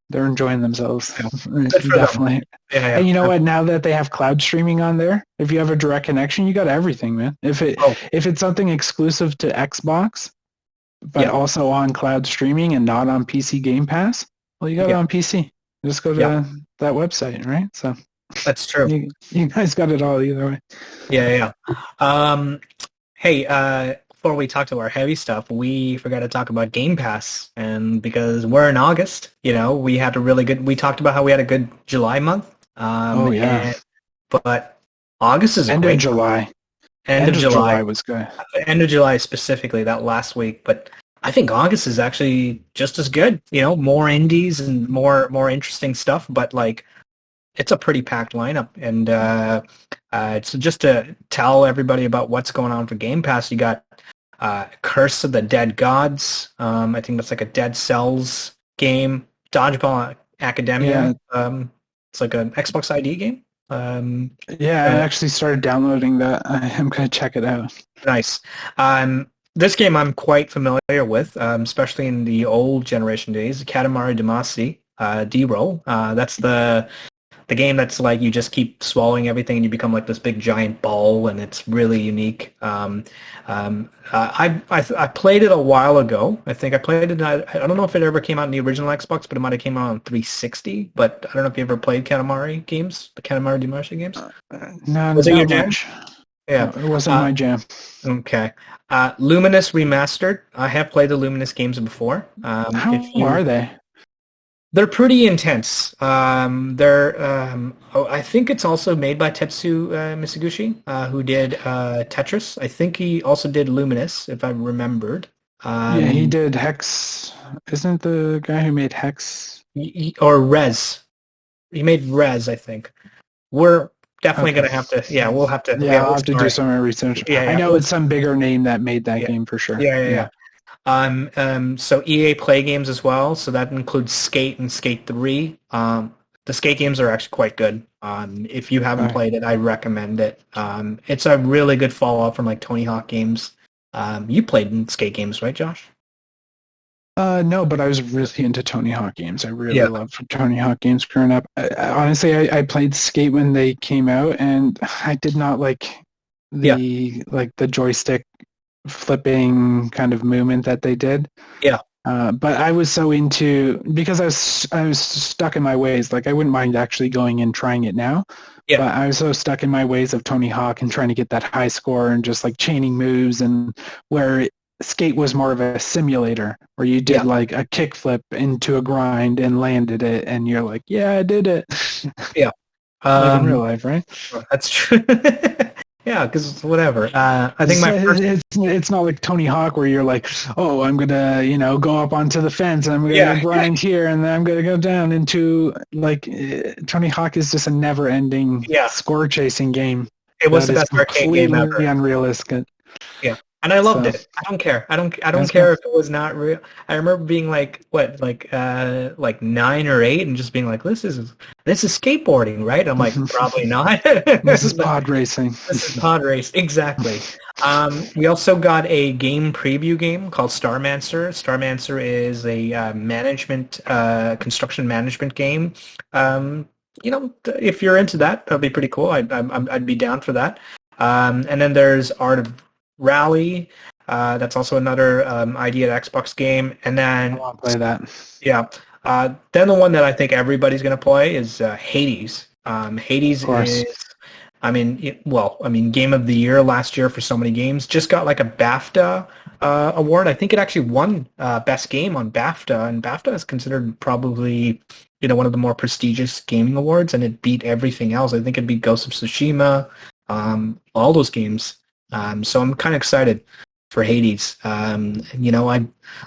they're enjoying themselves. Definitely. Yeah. And you know what? Now that they have cloud streaming on there, if you have a direct connection, you got everything, man. If it's something exclusive to Xbox, but also on cloud streaming and not on PC Game Pass, well, you got it on PC. Just go to that website, right? So that's true. You guys got it all either way. Yeah. Hey, before we talk to our heavy stuff, we forgot to talk about Game Pass, and because we're in August, we had we talked about how we had a good July month. but August is a End of great July. End of July was good. End of July specifically, that last week. But I think August is actually just as good. More indies and more interesting stuff. But like, it's a pretty packed lineup, and it's just to tell everybody about what's going on for Game Pass. You got Curse of the Dead Gods. I think that's like a Dead Cells game. Dodgeball Academia. Yeah. It's like an Xbox ID game. Yeah, I actually started downloading that. I'm going to check it out. Nice. This game I'm quite familiar with, especially in the old generation days. Katamari Damacy, D-Roll. That's the game that's like you just keep swallowing everything and you become like this big giant ball, and it's really unique. I played it a while ago. I think I played it. I don't know if it ever came out in the original Xbox, but it might have came out on 360. But I don't know if you ever played Katamari games, the Katamari Damacy games. No, was it your jam? Much. Yeah, it wasn't my jam. Okay. Luminous Remastered. I have played the Luminous games before. How are they? They're pretty intense. I think it's also made by Tetsu Misaguchi, who did Tetris. I think he also did Luminous, if I remembered. Yeah, he did Hex. Isn't the guy who made Hex? Or Rez. He made Rez, I think. We're definitely going to have to... Yeah, we'll have to... Yeah, I'll have to do some research. Yeah, I know it's some bigger name that made that game for sure. Yeah. So EA Play games as well. So that includes Skate and Skate 3. The Skate games are actually quite good. If you haven't played it, I recommend it. It's a really good follow-up from like Tony Hawk games. You played in Skate games, right, Josh? No, but I was really into Tony Hawk games. I really loved Tony Hawk games growing up. Honestly, I played Skate when they came out, and I did not like the joystick flipping kind of movement that they did. Yeah. But I was so into, because I was stuck in my ways. Like, I wouldn't mind actually going and trying it now. Yeah. But I was so stuck in my ways of Tony Hawk and trying to get that high score and just like chaining moves, and where Skate was more of a simulator where you did like a kickflip into a grind and landed it, and you're like, yeah, I did it. Yeah. Like in real life, right? That's true. Yeah, because whatever. I think it's not like Tony Hawk where you're like, oh, I'm gonna go up onto the fence and I'm gonna grind here and then I'm gonna go down into like Tony Hawk is just a never-ending score chasing game. It was the best arcade game ever. Unrealistic. Yeah. And I loved it. I don't care. I don't care if it was not real. I remember being like 9 or 8 and just being like, this is skateboarding, right? I'm like, probably not. This is pod racing. This is pod race. Exactly. We also got a game preview game called Starmancer. Starmancer is a construction management game. If you're into that, that'd be pretty cool. I'd be down for that. And then there's Art of Rally. That's also another ID at Xbox game. And then I want to play that. Yeah. Then the one that I think everybody's going to play is Hades. Hades is, Game of the Year last year for so many games. Just got like a BAFTA award. I think it actually won Best Game on BAFTA, and BAFTA is considered probably one of the more prestigious gaming awards, and it beat everything else. I think it beat Ghost of Tsushima, all those games. So I'm kind of excited for Hades. I'm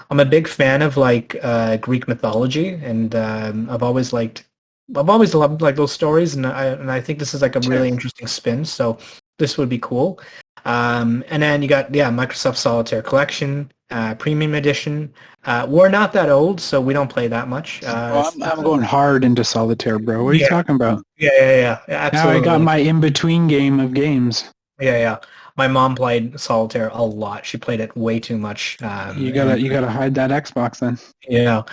a big fan of like Greek mythology, and I've always loved like those stories, and I think this is like a really interesting spin. So this would be cool. And then you got Microsoft Solitaire Collection, Premium Edition. We're not that old, so we don't play that much. I'm going hard into Solitaire, bro. What are you talking about? Yeah, absolutely. Now I got my in-between game of games. Yeah. My mom played Solitaire a lot. She played it way too much. You gotta hide that Xbox then. Yeah.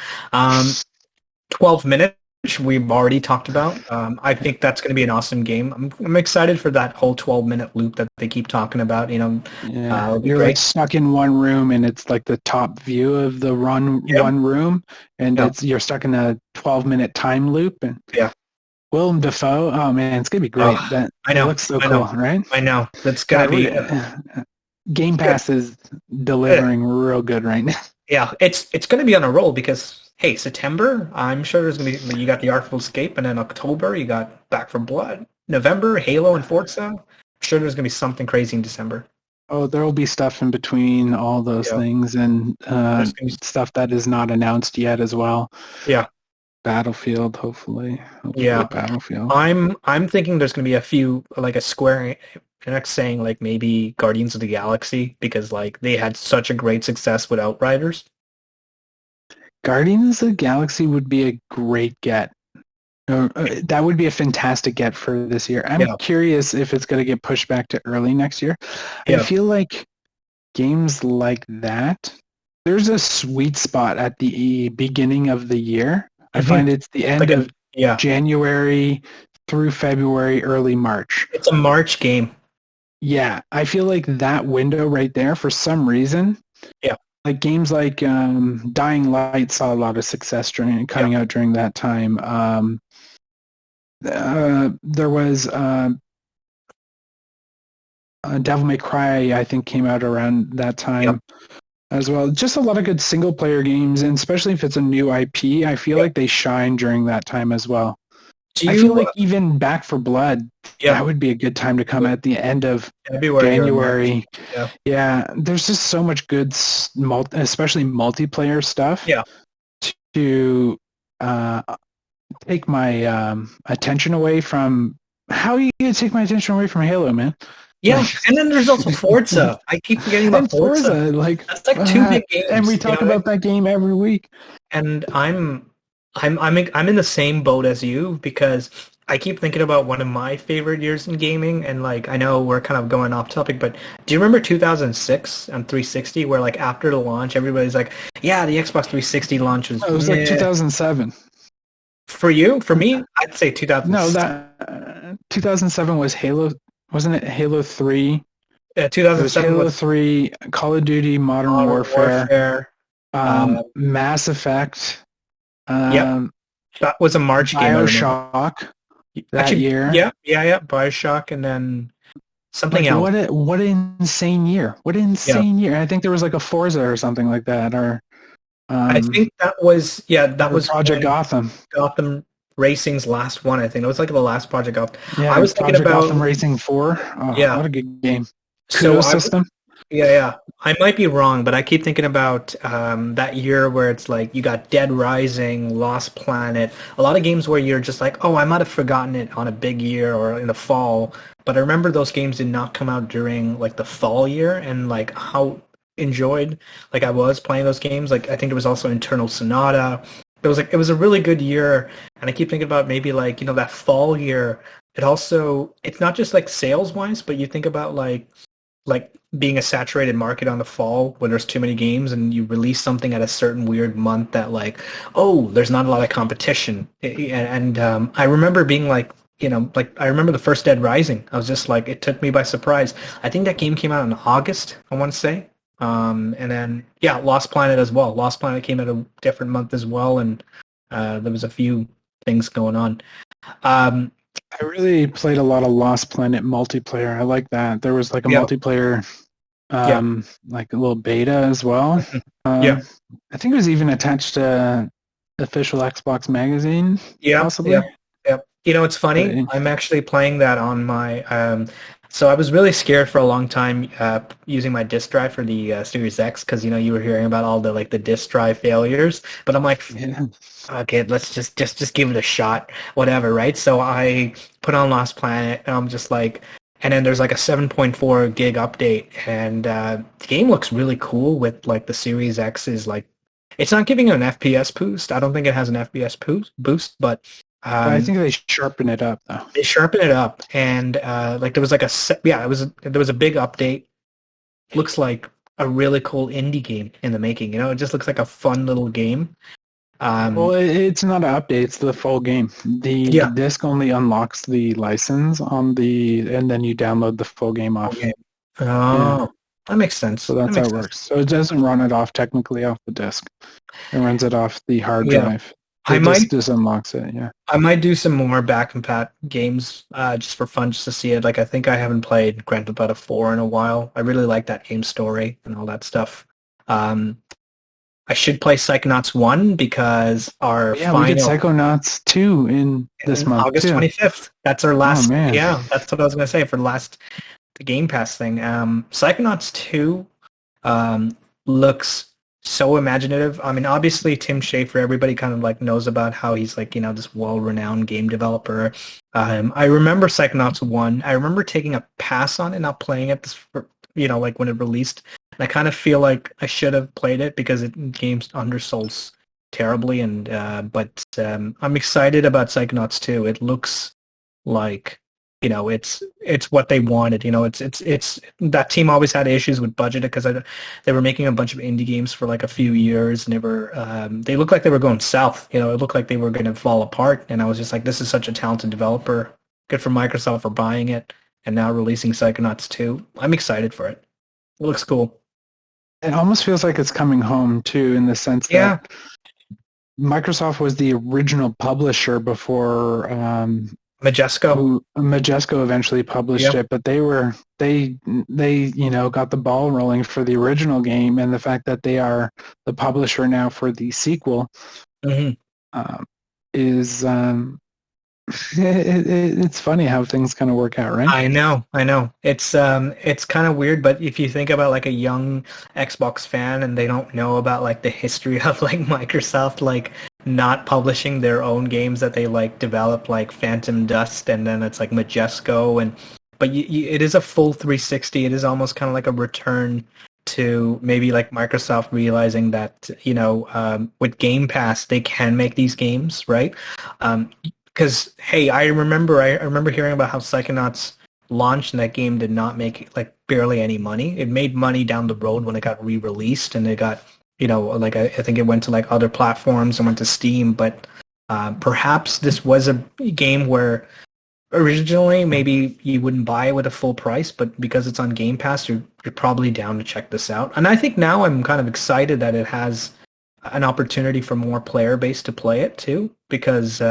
12 minutes we've already talked about. I think that's going to be an awesome game. I'm excited for that whole 12-minute loop that they keep talking about. You're like stuck in one room, and it's like the top view of the one room, and you're stuck in a 12-minute time loop. And Willem Dafoe, oh man, it's gonna be great. I know. It looks so cool, right? I know. That's gonna be. Game Pass is delivering real good right now. Yeah, it's gonna be on a roll because September. I'm sure there's gonna be. You got The Artful Escape, and then October you got Back 4 Blood. November, Halo and Forza. I'm sure there's going to be something crazy in December. Oh, there will be stuff in between all those things, and stuff that is not announced yet as well. Yeah. Battlefield, hopefully Yeah. Battlefield. I'm thinking there's going to be a few, like a Square Enix saying like maybe Guardians of the Galaxy, because like they had such a great success with Outriders. Guardians of the Galaxy would be a great get. That would be a fantastic get for this year. I'm curious if it's going to get pushed back to early next year. I feel like games like that, there's a sweet spot at the beginning of the year. I find it's the end of January through February, early March. It's a March game. Yeah, I feel like that window right there, for some reason. Yeah. Like games like Dying Light saw a lot of success coming out during that time. There was Devil May Cry, I think, came out around that time as well. Just a lot of good single-player games, and especially if it's a new IP, I feel like they shine during that time as well. I feel like even Back 4 Blood, that would be a good time to come at the end of January. Yeah, there's just so much good, especially multiplayer stuff to take my attention away from... How are you going to take my attention away from Halo, man? Yeah, and then there's also Forza. I keep forgetting about Forza. That's like two big games. And we talk about that game every week. And I'm in the same boat as you, because I keep thinking about one of my favorite years in gaming, and like I know we're kind of going off topic, but do you remember 2006 on 360, where like after the launch, everybody's like, "Yeah, the Xbox 360 launch was." It was like 2007. For you, for me, I'd say 2000. No, that 2007 was Halo. Wasn't it Halo 3? Yeah, 2007 Halo 3, Call of Duty, Modern Warfare, Mass Effect. That was a March game. BioShock that year. Yeah. BioShock, and then something else. What an insane year! What an insane year! I think there was like a Forza or something like that, or I think that was Project Gotham. Gotham Racing's last one, I think. It was like the last Project Gotham. Yeah, I was thinking about Gotham Racing 4. Oh, yeah, what a good game. Kudos system. Yeah. I might be wrong, but I keep thinking about that year where it's like you got Dead Rising, Lost Planet, a lot of games where you're just like, oh, I might have forgotten it on a big year or in the fall. But I remember those games did not come out during like the fall year, and like how enjoyed like I was playing those games. Like I think there was also Internal Sonata. It was a really good year, and I keep thinking about maybe like, you know, that fall year. It's not just like sales wise, but you think about like being a saturated market on the fall when there's too many games, and you release something at a certain weird month that like, oh, there's not a lot of competition. And I remember being like, you know, like I remember the first Dead Rising. I was just like, it took me by surprise. I think that game came out in August, I want to say. And then, Lost Planet as well. Lost Planet came out a different month as well, and there was a few things going on. I really played a lot of Lost Planet multiplayer. I like that. There was like a multiplayer, like a little beta as well. I think it was even attached to official Xbox magazine, possibly. Yeah. You know, it's funny. I'm actually playing that on my... So I was really scared for a long time using my disk drive for the Series X, because, you know, you were hearing about all the like the disk drive failures. But I'm like, okay, let's just give it a shot, whatever, right? So I put on Lost Planet, and I'm just like, and then there's like a 7.4 gig update, and the game looks really cool with like the Series X is like, it's not giving it an FPS boost. I don't think it has an FPS boost, but I think they sharpen it up though. They sharpen it up, and like there was like there was a big update. Looks like a really cool indie game in the making. You know, it just looks like a fun little game. Well, it's not an update; it's the full game. The disc only unlocks the license and then you download the full game off. Okay. Oh, that makes sense. So that's how it works. So it doesn't run it off technically off the disc; it runs it off the hard drive. Just unlocks it, I might do some more back and pat games just for fun, just to see it. Like, I think I haven't played Grand Theft Auto 4 in a while. I really like that game story and all that stuff. I I should play Psychonauts 1 because our we get final Psychonauts 2 in this month August too. 25th. That's our last. Oh, man. Yeah, that's what I was gonna say for the Game Pass thing. Psychonauts 2 looks so imaginative. I mean, obviously Tim Schafer, everybody kind of like knows about how he's like, this well-renowned game developer. I remember Psychonauts 1. I remember taking a pass on it, not playing it like when it released. And I kind of feel like I should have played it because game's undersold terribly, and but I'm excited about Psychonauts 2. It looks like it's what they wanted. It's that team always had issues with budget because they were making a bunch of indie games for like a few years, and they looked like they were going south. It looked like they were going to fall apart, and I was just like, this is such a talented developer. Good for Microsoft for buying it and now releasing Psychonauts 2. I'm excited for it. It looks cool. It almost feels like it's coming home too, in the sense that Microsoft was the original publisher before Majesco. Majesco eventually published it, but they got the ball rolling for the original game, and the fact that they are the publisher now for the sequel is it's funny how things kind of work out, right? I know. It's kind of weird, but if you think about like a young Xbox fan and they don't know about like the history of like Microsoft like not publishing their own games that they like develop, like Phantom Dust, and then it's like Majesco, but it is a full 360. It is almost kind of like a return to maybe like Microsoft realizing that with Game Pass they can make these games, right? Because hey, I remember hearing about how Psychonauts launched and that game did not make like barely any money. It made money down the road when it got re-released, and it got like I think it went to like other platforms and went to Steam. But perhaps this was a game where originally maybe you wouldn't buy it with a full price, but because it's on Game Pass, you're probably down to check this out. And I think now I'm kind of excited that it has an opportunity for more player base to play it too, because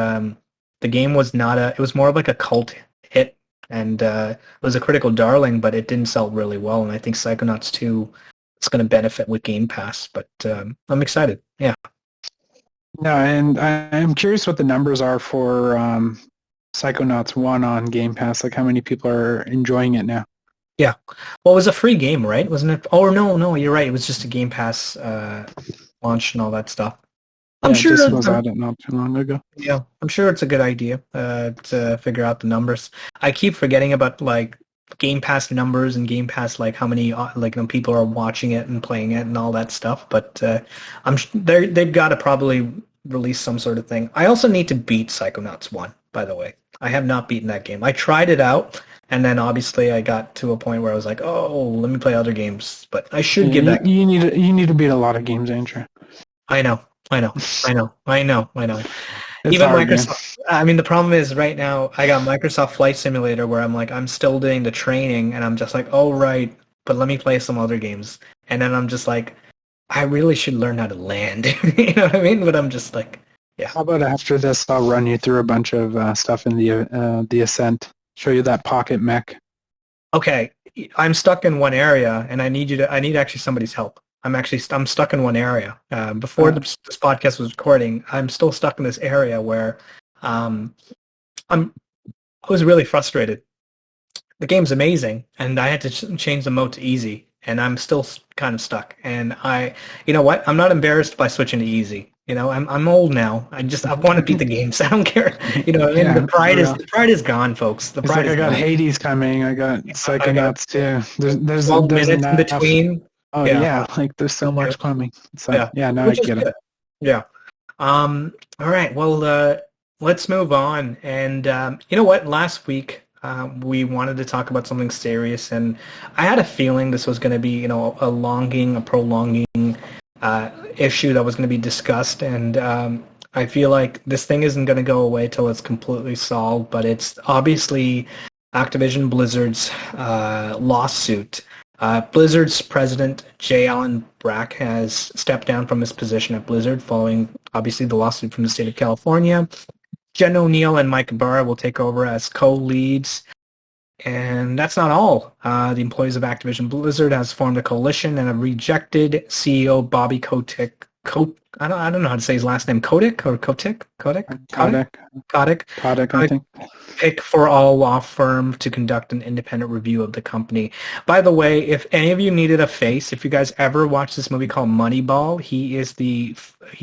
the game was it was more of like a cult hit, and it was a critical darling, but it didn't sell really well. And I think Psychonauts 2 is going to benefit with Game Pass, but I'm excited. Yeah. No, and I'm curious what the numbers are for Psychonauts 1 on Game Pass, like how many people are enjoying it now. Yeah. Well, it was a free game, right? Wasn't it? Oh, no, you're right. It was just a Game Pass launch and all that stuff. I'm sure it was out not too long ago. Yeah, I'm sure it's a good idea to figure out the numbers. I keep forgetting about like Game Pass numbers and Game Pass, like how many people are watching it and playing it and all that stuff. But they've got to probably release some sort of thing. I also need to beat Psychonauts 1, by the way. I have not beaten that game. I tried it out, and then obviously I got to a point where I was like, oh, let me play other games. But I should give that. You need to beat a lot of games, Andrew. I know. It's Even hard, Microsoft. Man. I mean, the problem is right now I got Microsoft Flight Simulator where I'm still doing the training, and I'm just like, oh right, but let me play some other games, and then I'm just like, I really should learn how to land. You know what I mean? But I'm just like, yeah. How about after this, I'll run you through a bunch of stuff in the Ascent. Show you that pocket mech. Okay, I'm stuck in one area, and I need actually somebody's help. I'm stuck in one area. Before this podcast was recording, I'm still stuck in this area where I was really frustrated. The game's amazing, and I had to change the mode to easy, and I'm still kind of stuck. And you know what? I'm not embarrassed by switching to easy. I'm old now. I want to beat the games. I don't care. The pride is gone, folks. The pride. I got Hades coming. I got Psychonauts too. There's 12 minutes in between. Oh yeah, like there's so much coming. So I get it. Yeah. All right. Well, let's move on. And you know what? Last week we wanted to talk about something serious, and I had a feeling this was going to be, a prolonging issue that was going to be discussed. And I feel like this thing isn't going to go away till it's completely solved. But it's obviously Activision Blizzard's lawsuit. Blizzard's president, J. Allen Brack, has stepped down from his position at Blizzard following, obviously, the lawsuit from the state of California. Jen O'Neill and Mike Barra will take over as co-leads. And that's not all. The employees of Activision Blizzard has formed a coalition and have rejected CEO Bobby Kotick I don't know how to say his last name. Kotick or Kotick, I think. pick for all law firm to conduct an independent review of the company. By the way, if any of you needed a face, if you guys ever watched this movie called Moneyball, he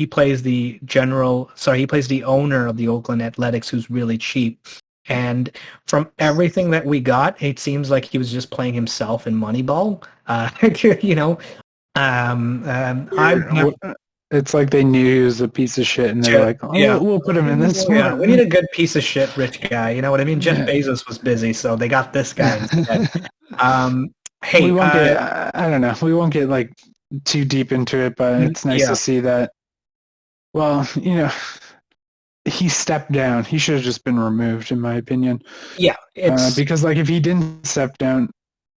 plays he plays the owner of the Oakland Athletics, who's really cheap. And from everything that we got, it seems like he was just playing himself in Moneyball. You know, I've It's like they knew he was a piece of shit, and they're like, "Oh, yeah, we'll put him in this yeah, one." we need a good piece of shit rich guy. You know what I mean? Jeff Bezos was busy, so they got this guy instead. Hey, we won't get. I don't know. We won't get like too deep into it, but it's nice to see that. Well, he stepped down. He should have just been removed, in my opinion. Yeah, because like if he didn't step down,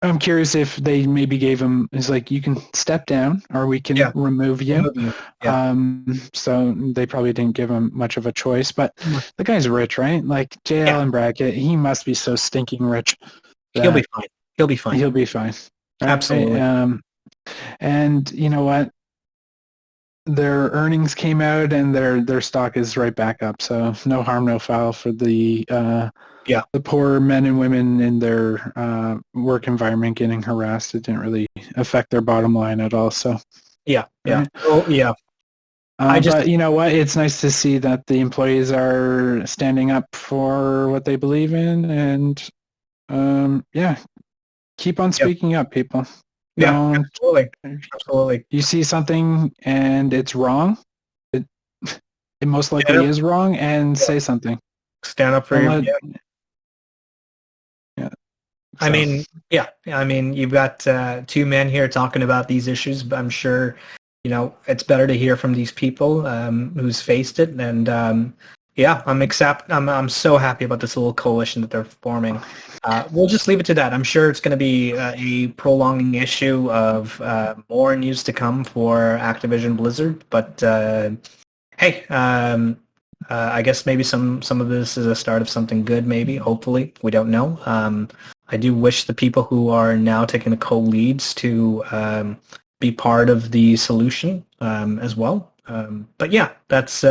I'm curious if they maybe gave him. It's like you can step down, or we can remove you. Yeah. So they probably didn't give him much of a choice. But the guy's rich, right? Like J. Allen Brackett, he must be so stinking rich. He'll be fine. He'll be fine. He'll be fine. Right? Absolutely. And you know what? Their earnings came out, and their stock is right back up. So no harm, no foul for the poor men and women in their work environment getting harassed. It didn't really affect their bottom line at all. So yeah. Right? Oh yeah. But you know what? It's nice to see that the employees are standing up for what they believe in, and keep on speaking up, people. Yeah, absolutely. You see something and it's wrong, it most likely is wrong, and say something. Stand up for your. So. I mean, you've got two men here talking about these issues, but I'm sure, it's better to hear from these people who's faced it, and I'm so happy about this little coalition that they're forming. We'll just leave it to that. I'm sure it's going to be a prolonging issue of more news to come for Activision Blizzard. But hey, I guess maybe some of this is a start of something good. Maybe, hopefully, we don't know. I do wish the people who are now taking the co-leads to be part of the solution as well. But yeah, that's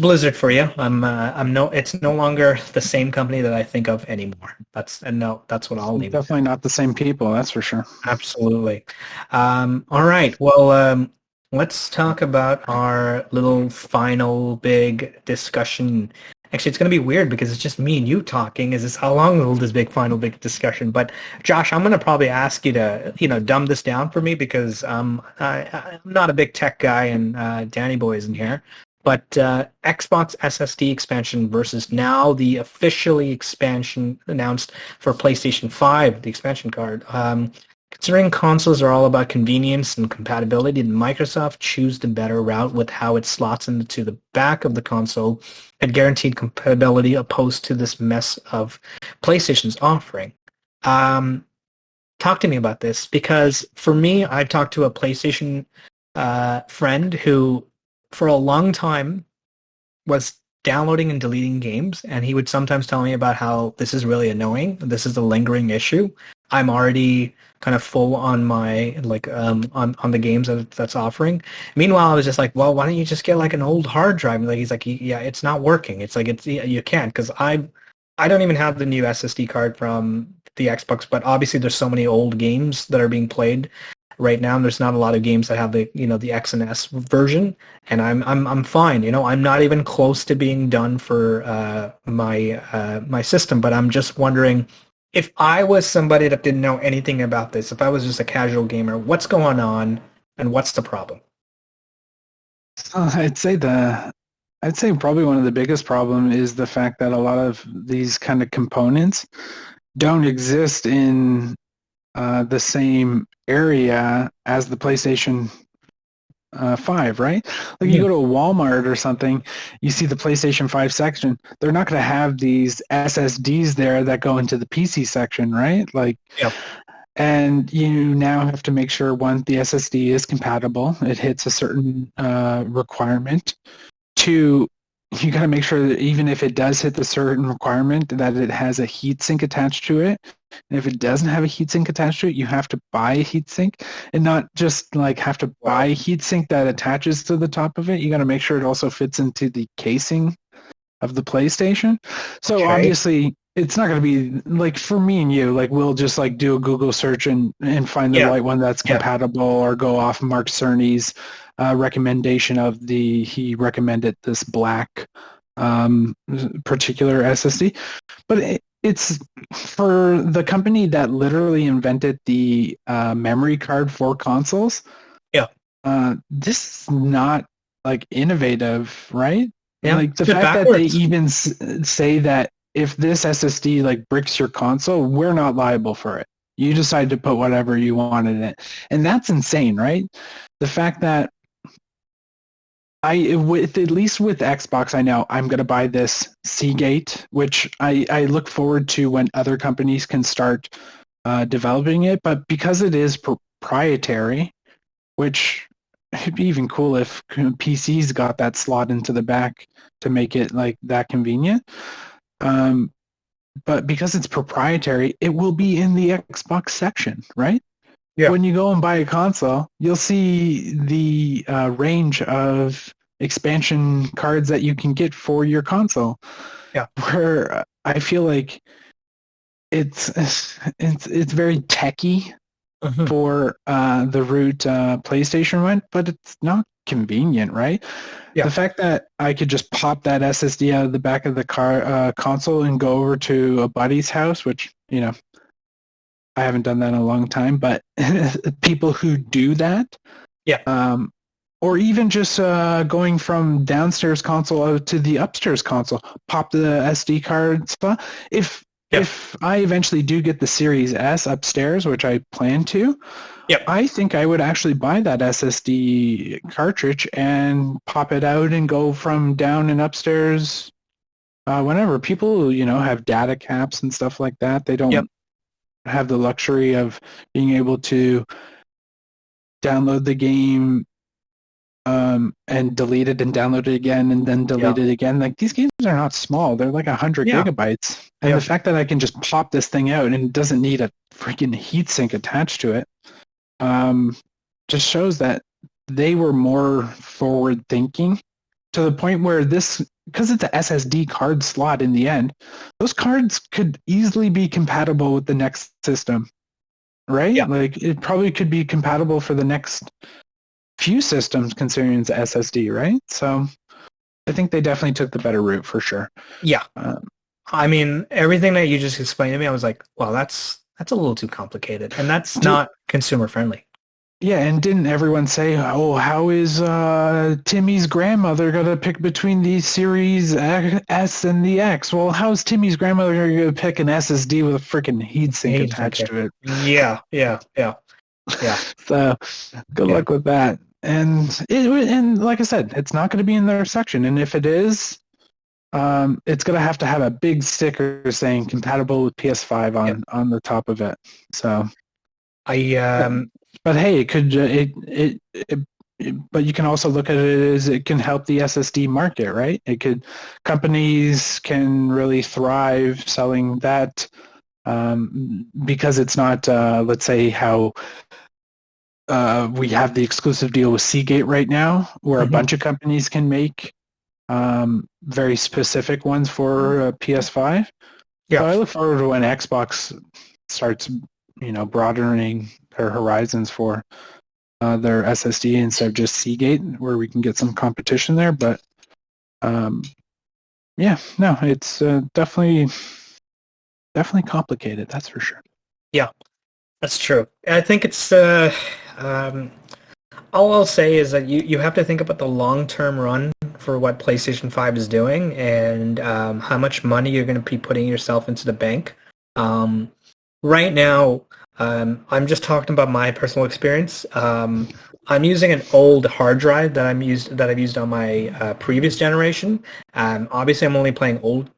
Blizzard for you. It's no longer the same company that I think of anymore. That's what I'll leave. Definitely not the same people, that's for sure. Absolutely. All right. Well, let's talk about our little final big discussion. Actually, it's going to be weird because it's just me and you talking. How long will this final big discussion? But Josh, I'm going to probably ask you to, dumb this down for me because I'm not a big tech guy, and Danny Boy isn't here. But Xbox SSD expansion versus now the officially expansion announced for PlayStation 5, the expansion card. Considering consoles are all about convenience and compatibility, did Microsoft choose the better route with how it slots into the back of the console and guaranteed compatibility opposed to this mess of PlayStation's offering? Talk to me about this, because for me, I've talked to a PlayStation friend who for a long time was downloading and deleting games, and he would sometimes tell me about how this is really annoying. This is a lingering issue. I'm already kind of full on my on the games that's offering. Meanwhile, I was just like, well, why don't you just get like an old hard drive? And he's like, yeah, it's not working. It's like you can't, because I don't even have the new SSD card from the Xbox, but obviously there's so many old games that are being played right now, and there's not a lot of games that have the the X and S version, and I'm fine. I'm not even close to being done for my system, but I'm just wondering, if I was somebody that didn't know anything about this, if I was just a casual gamer, what's going on and what's the problem? I'd say probably one of the biggest problem is the fact that a lot of these kind of components don't exist in the same area as the PlayStation 5, right? Like you go to a Walmart or something, you see the PlayStation 5 section, they're not going to have these SSDs there that go into the PC section, right? And you now have to make sure, one, the SSD is compatible, it hits a certain requirement. Two, you got to make sure that even if it does hit the certain requirement, that it has a heatsink attached to it. And if it doesn't have a heatsink attached to it, you have to buy a heatsink, and not just like have to buy a heatsink that attaches to the top of it. You got to make sure it also fits into the casing of the PlayStation. So obviously it's not going to be like for me and you, like we'll just like do a Google search and find the right one that's compatible, or go off Mark Cerny's recommendation of he recommended this black particular SSD. But it's for the company that literally invented the memory card for consoles. This is not like innovative, right? Yeah, like the fact that they even say that if this SSD like bricks your console, we're not liable for it. You decide to put whatever you want in it, and that's insane, right? The fact that at least with Xbox, I know I'm going to buy this Seagate, which I look forward to when other companies can start developing it. But because it is proprietary, which it'd be even cool if PCs got that slot into the back to make it like that convenient. But because it's proprietary, it will be in the Xbox section, right? Yeah. When you go and buy a console, you'll see the range of expansion cards that you can get for your console. Yeah. Where I feel like it's very techy for the route PlayStation went, but it's not convenient, right? Yeah. The fact that I could just pop that SSD out of the back of the console and go over to a buddy's house, which, you know, I haven't done that in a long time, but people who do that, or even just going from downstairs console out to the upstairs console, pop the SD card spot. If I eventually do get the Series S upstairs, which I plan to, I think I would actually buy that SSD cartridge and pop it out and go from down and upstairs whenever. People, you know, have data caps and stuff like that. They don't have the luxury of being able to download the game and delete it and download it again and then delete it again. Like, these games are not small. They're like 100 gigabytes. And the fact that I can just pop this thing out and it doesn't need a freaking heatsink attached to it just shows that they were more forward thinking, to the point where this, because it's a SSD card slot in the end, those cards could easily be compatible with the next system, right? Yeah. Like, it probably could be compatible for the next few systems considering it's SSD, right? So I think they definitely took the better route for sure. Yeah. I mean, everything that you just explained to me, I was like, well, that's a little too complicated, and that's not consumer friendly. Yeah, and didn't everyone say, oh, how is Timmy's grandmother going to pick between the Series S and the X? Well, how's Timmy's grandmother going to pick an SSD with a freaking heatsink attached to it? Yeah. So good luck with that. And like I said, it's not going to be in their section. And if it is, it's going to have a big sticker saying compatible with PS5 on the top of it. So but hey, it could but you can also look at it as it can help the SSD market, right? Companies can really thrive selling that because it's not let's say how we have the exclusive deal with Seagate right now, where a bunch of companies can make very specific ones for PS5. Yeah. So I look forward to when Xbox starts, you know, broadening their horizons for their SSD instead of just Seagate, where we can get some competition there. But it's definitely complicated. That's for sure. Yeah, that's true. I think it's all I'll say is that you have to think about the long-term run for what PlayStation 5 is doing, and how much money you're going to be putting yourself into the bank. Right now, I'm just talking about my personal experience. I'm using an old hard drive that I've used on my previous generation. Obviously, I'm only playing old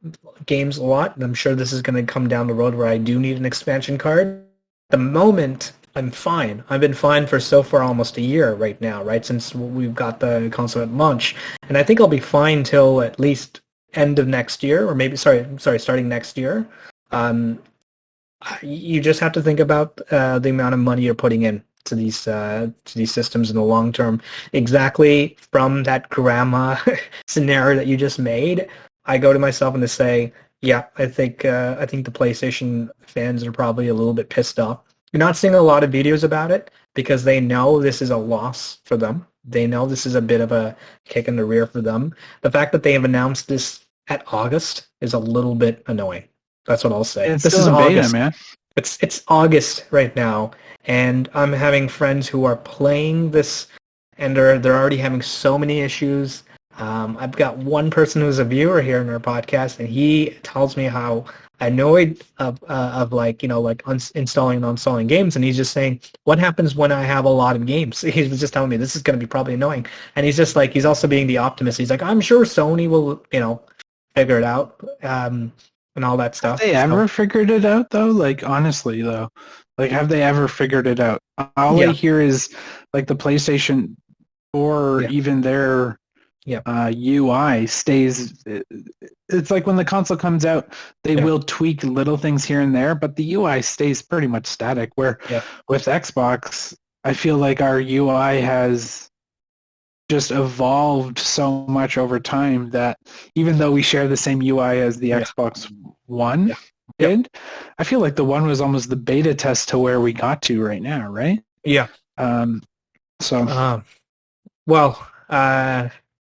games a lot, and I'm sure this is going to come down the road where I do need an expansion card. The moment I'm fine. I've been fine for so far almost a year right now, right? Since we've got the console at launch. And I think I'll be fine till at least end of next year, or maybe, starting next year. Um, you just have to think about the amount of money you're putting in to these systems in the long term. Exactly from that grandma scenario that you just made, I go to myself and to say, yeah, I think the PlayStation fans are probably a little bit pissed off. You're not seeing a lot of videos about it because they know this is a loss for them. They know this is a bit of a kick in the rear for them. The fact that they have announced this at August is a little bit annoying. That's what I'll say. It's This still is in beta, August. man. It's August right now, and I'm having friends who are playing this, and they're already having so many issues. I've got one person who's a viewer here in our podcast, and he tells me how annoyed of like installing and uninstalling games, and he's just saying, "What happens when I have a lot of games?" He was just telling me this is going to be probably annoying, and he's just like he's also being the optimist. He's like, "I'm sure Sony will figure it out." And all that Have stuff. they So ever figured it out though? Like honestly though, like have they ever figured it out? All I yeah, hear is like the PlayStation or yeah, even their yeah, UI stays. It's like when the console comes out, they yeah, will tweak little things here and there, but the UI stays pretty much static. Where yeah, with Xbox, I feel like our UI has just evolved so much over time that even though we share the same UI as the yeah, Xbox One yeah, yep, did, I feel like the one was almost the beta test to where we got to right now, right? yeah. Um, so Um, well,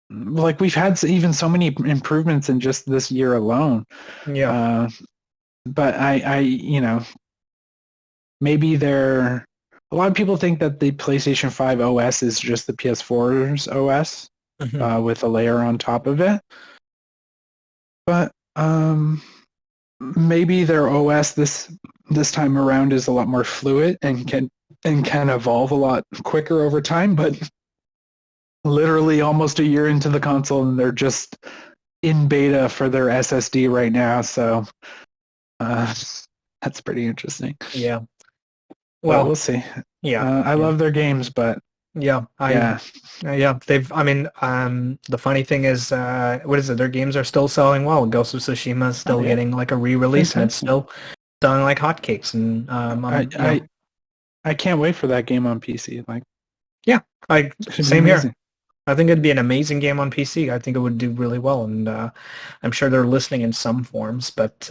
like we've had even so many improvements in just this year alone. yeah, Uh, but maybe they're a lot of people think that the PlayStation 5 OS is just the PS4's OS hmm with a layer on top of it. But maybe their OS this time around is a lot more fluid and can evolve a lot quicker over time. But literally almost a year into the console, and they're just in beta for their SSD right now. So uh, that's pretty interesting. yeah. But Well, we'll see. yeah, I yeah, love their games, but yeah. yeah, Yeah. They've. I mean, the funny thing is, what is it? Their games are still selling well. Ghost of Tsushima is oh still yeah, getting like a re-release, and it's fantastic. still selling like hotcakes. And I I I can't wait for that game on PC. Like, yeah, it should be same here. amazing. I think it'd be an amazing game on PC. I think it would do really well, and I'm sure they're listening in some forms. But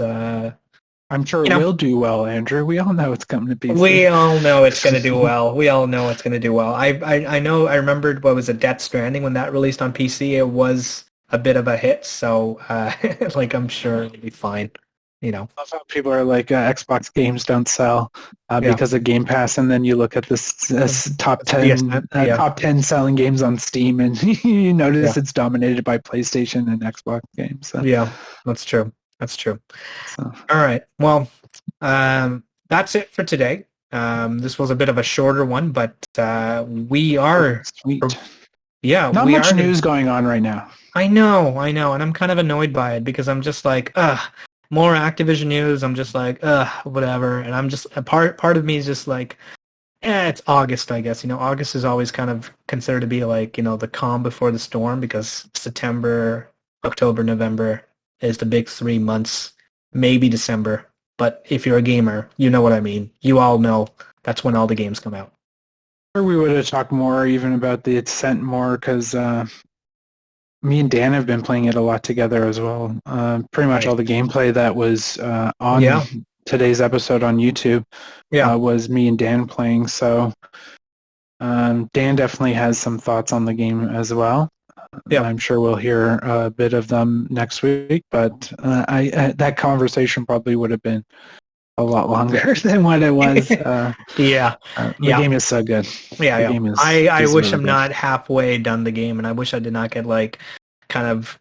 I'm sure you it know, will do well, Andrew. We all know it's coming to PC. we all know it's going to do well. We all know it's going to do well. I know. I remembered what was it, Death Stranding when that released on PC. It was a bit of a hit, so like I'm sure it'll be fine. You know. Love how people are like Xbox games don't sell Yeah. because of Game Pass, and then you look at this top It's the 10 Ascent. Yeah. top 10 selling games on Steam, and you Yeah. notice it's dominated by PlayStation and Xbox games. So, Yeah. That's true. That's true. so All right. Well, that's it for today. This was a bit of a shorter one, but we are, sweet. yeah, Not we much are. news going on right now. I know, and I'm kind of annoyed by it because I'm just like, more Activision news. I'm just like, whatever, and I'm just a part of me is just like, it's August, I guess. August is always kind of considered to be like, the calm before the storm because September, October, November is the big 3 months, maybe December. But if you're a gamer, you know what I mean. You all know that's when all the games come out. Or we would have talked more even about the Ascent more because me and Dan have been playing it a lot together as well. Pretty much Nice. all the gameplay that was on Yeah, today's episode on YouTube yeah, was me and Dan playing. So Dan definitely has some thoughts on the game as well. yeah. I'm sure we'll hear a bit of them next week, but that conversation probably would have been a lot longer than what it was. Yeah, The yeah. game is so good. Yeah, The yeah. game I is wish really I'm good. not halfway done the game, and I wish I did not get like kind of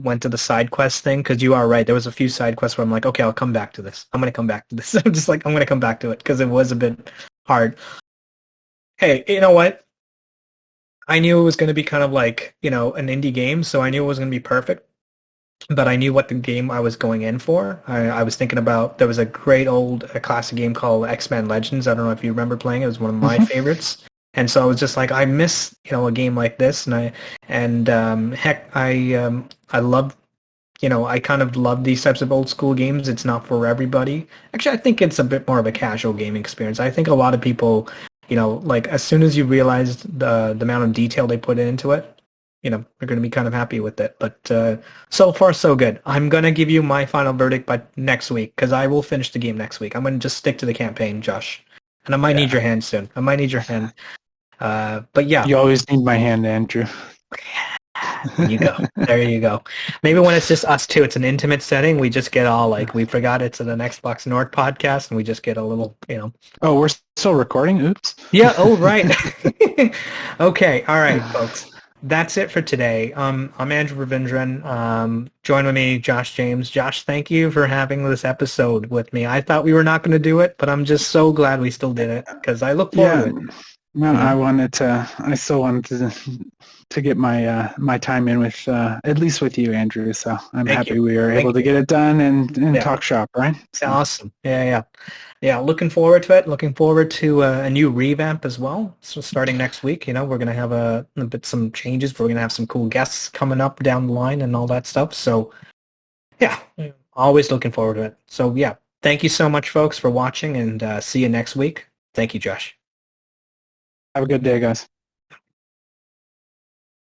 went to the side quest thing because you are right. There was a few side quests where I'm like, okay, I'll come back to this. I'm gonna come back to this. I'm just like I'm gonna come back to it because it was a bit hard. Hey, you know what? I knew it was gonna be kind of like an indie game, so I knew it was gonna be perfect. but I knew what the game I was going in for. I was thinking about there was a great old classic game called X-Men Legends. I don't know if you remember playing it. It was one of my favorites. And so I was just like, I miss a game like this, heck, I love I kind of love these types of old school games. It's not for everybody. Actually, I think it's a bit more of a casual gaming experience. I think a lot of people, like as soon as you realize the amount of detail they put into it, they're going to be kind of happy with it. But so far, so good. I'm going to give you my final verdict by next week because I will finish the game next week. I'm going to just stick to the campaign, Josh. And I might need your hand soon. I might need your hand. But yeah. You always need my hand, Andrew. There you go. There you go. Maybe when it's just us two, it's an intimate setting. We just get all like, we forgot it's an Xbox North podcast, and we just get a little, Oh, we're still recording? Oops. Yeah. Oh, right. Okay. All right, folks. That's it for today. I'm Andrew Ravindran. Join with me, Josh James. Josh, thank you for having this episode with me. I thought we were not going to do it, but I'm just so glad we still did it because I look forward to it. No, I still wanted to get my time in with at least with you, Andrew. So I'm happy we were able to get it done and talk shop, right? So. Awesome. Yeah. Looking forward to it. Looking forward to a new revamp as well. So starting next week, we're gonna have some changes. We're gonna have some cool guests coming up down the line and all that stuff. So yeah, always looking forward to it. So yeah, thank you so much, folks, for watching, and see you next week. Thank you, Josh. Have a good day, guys.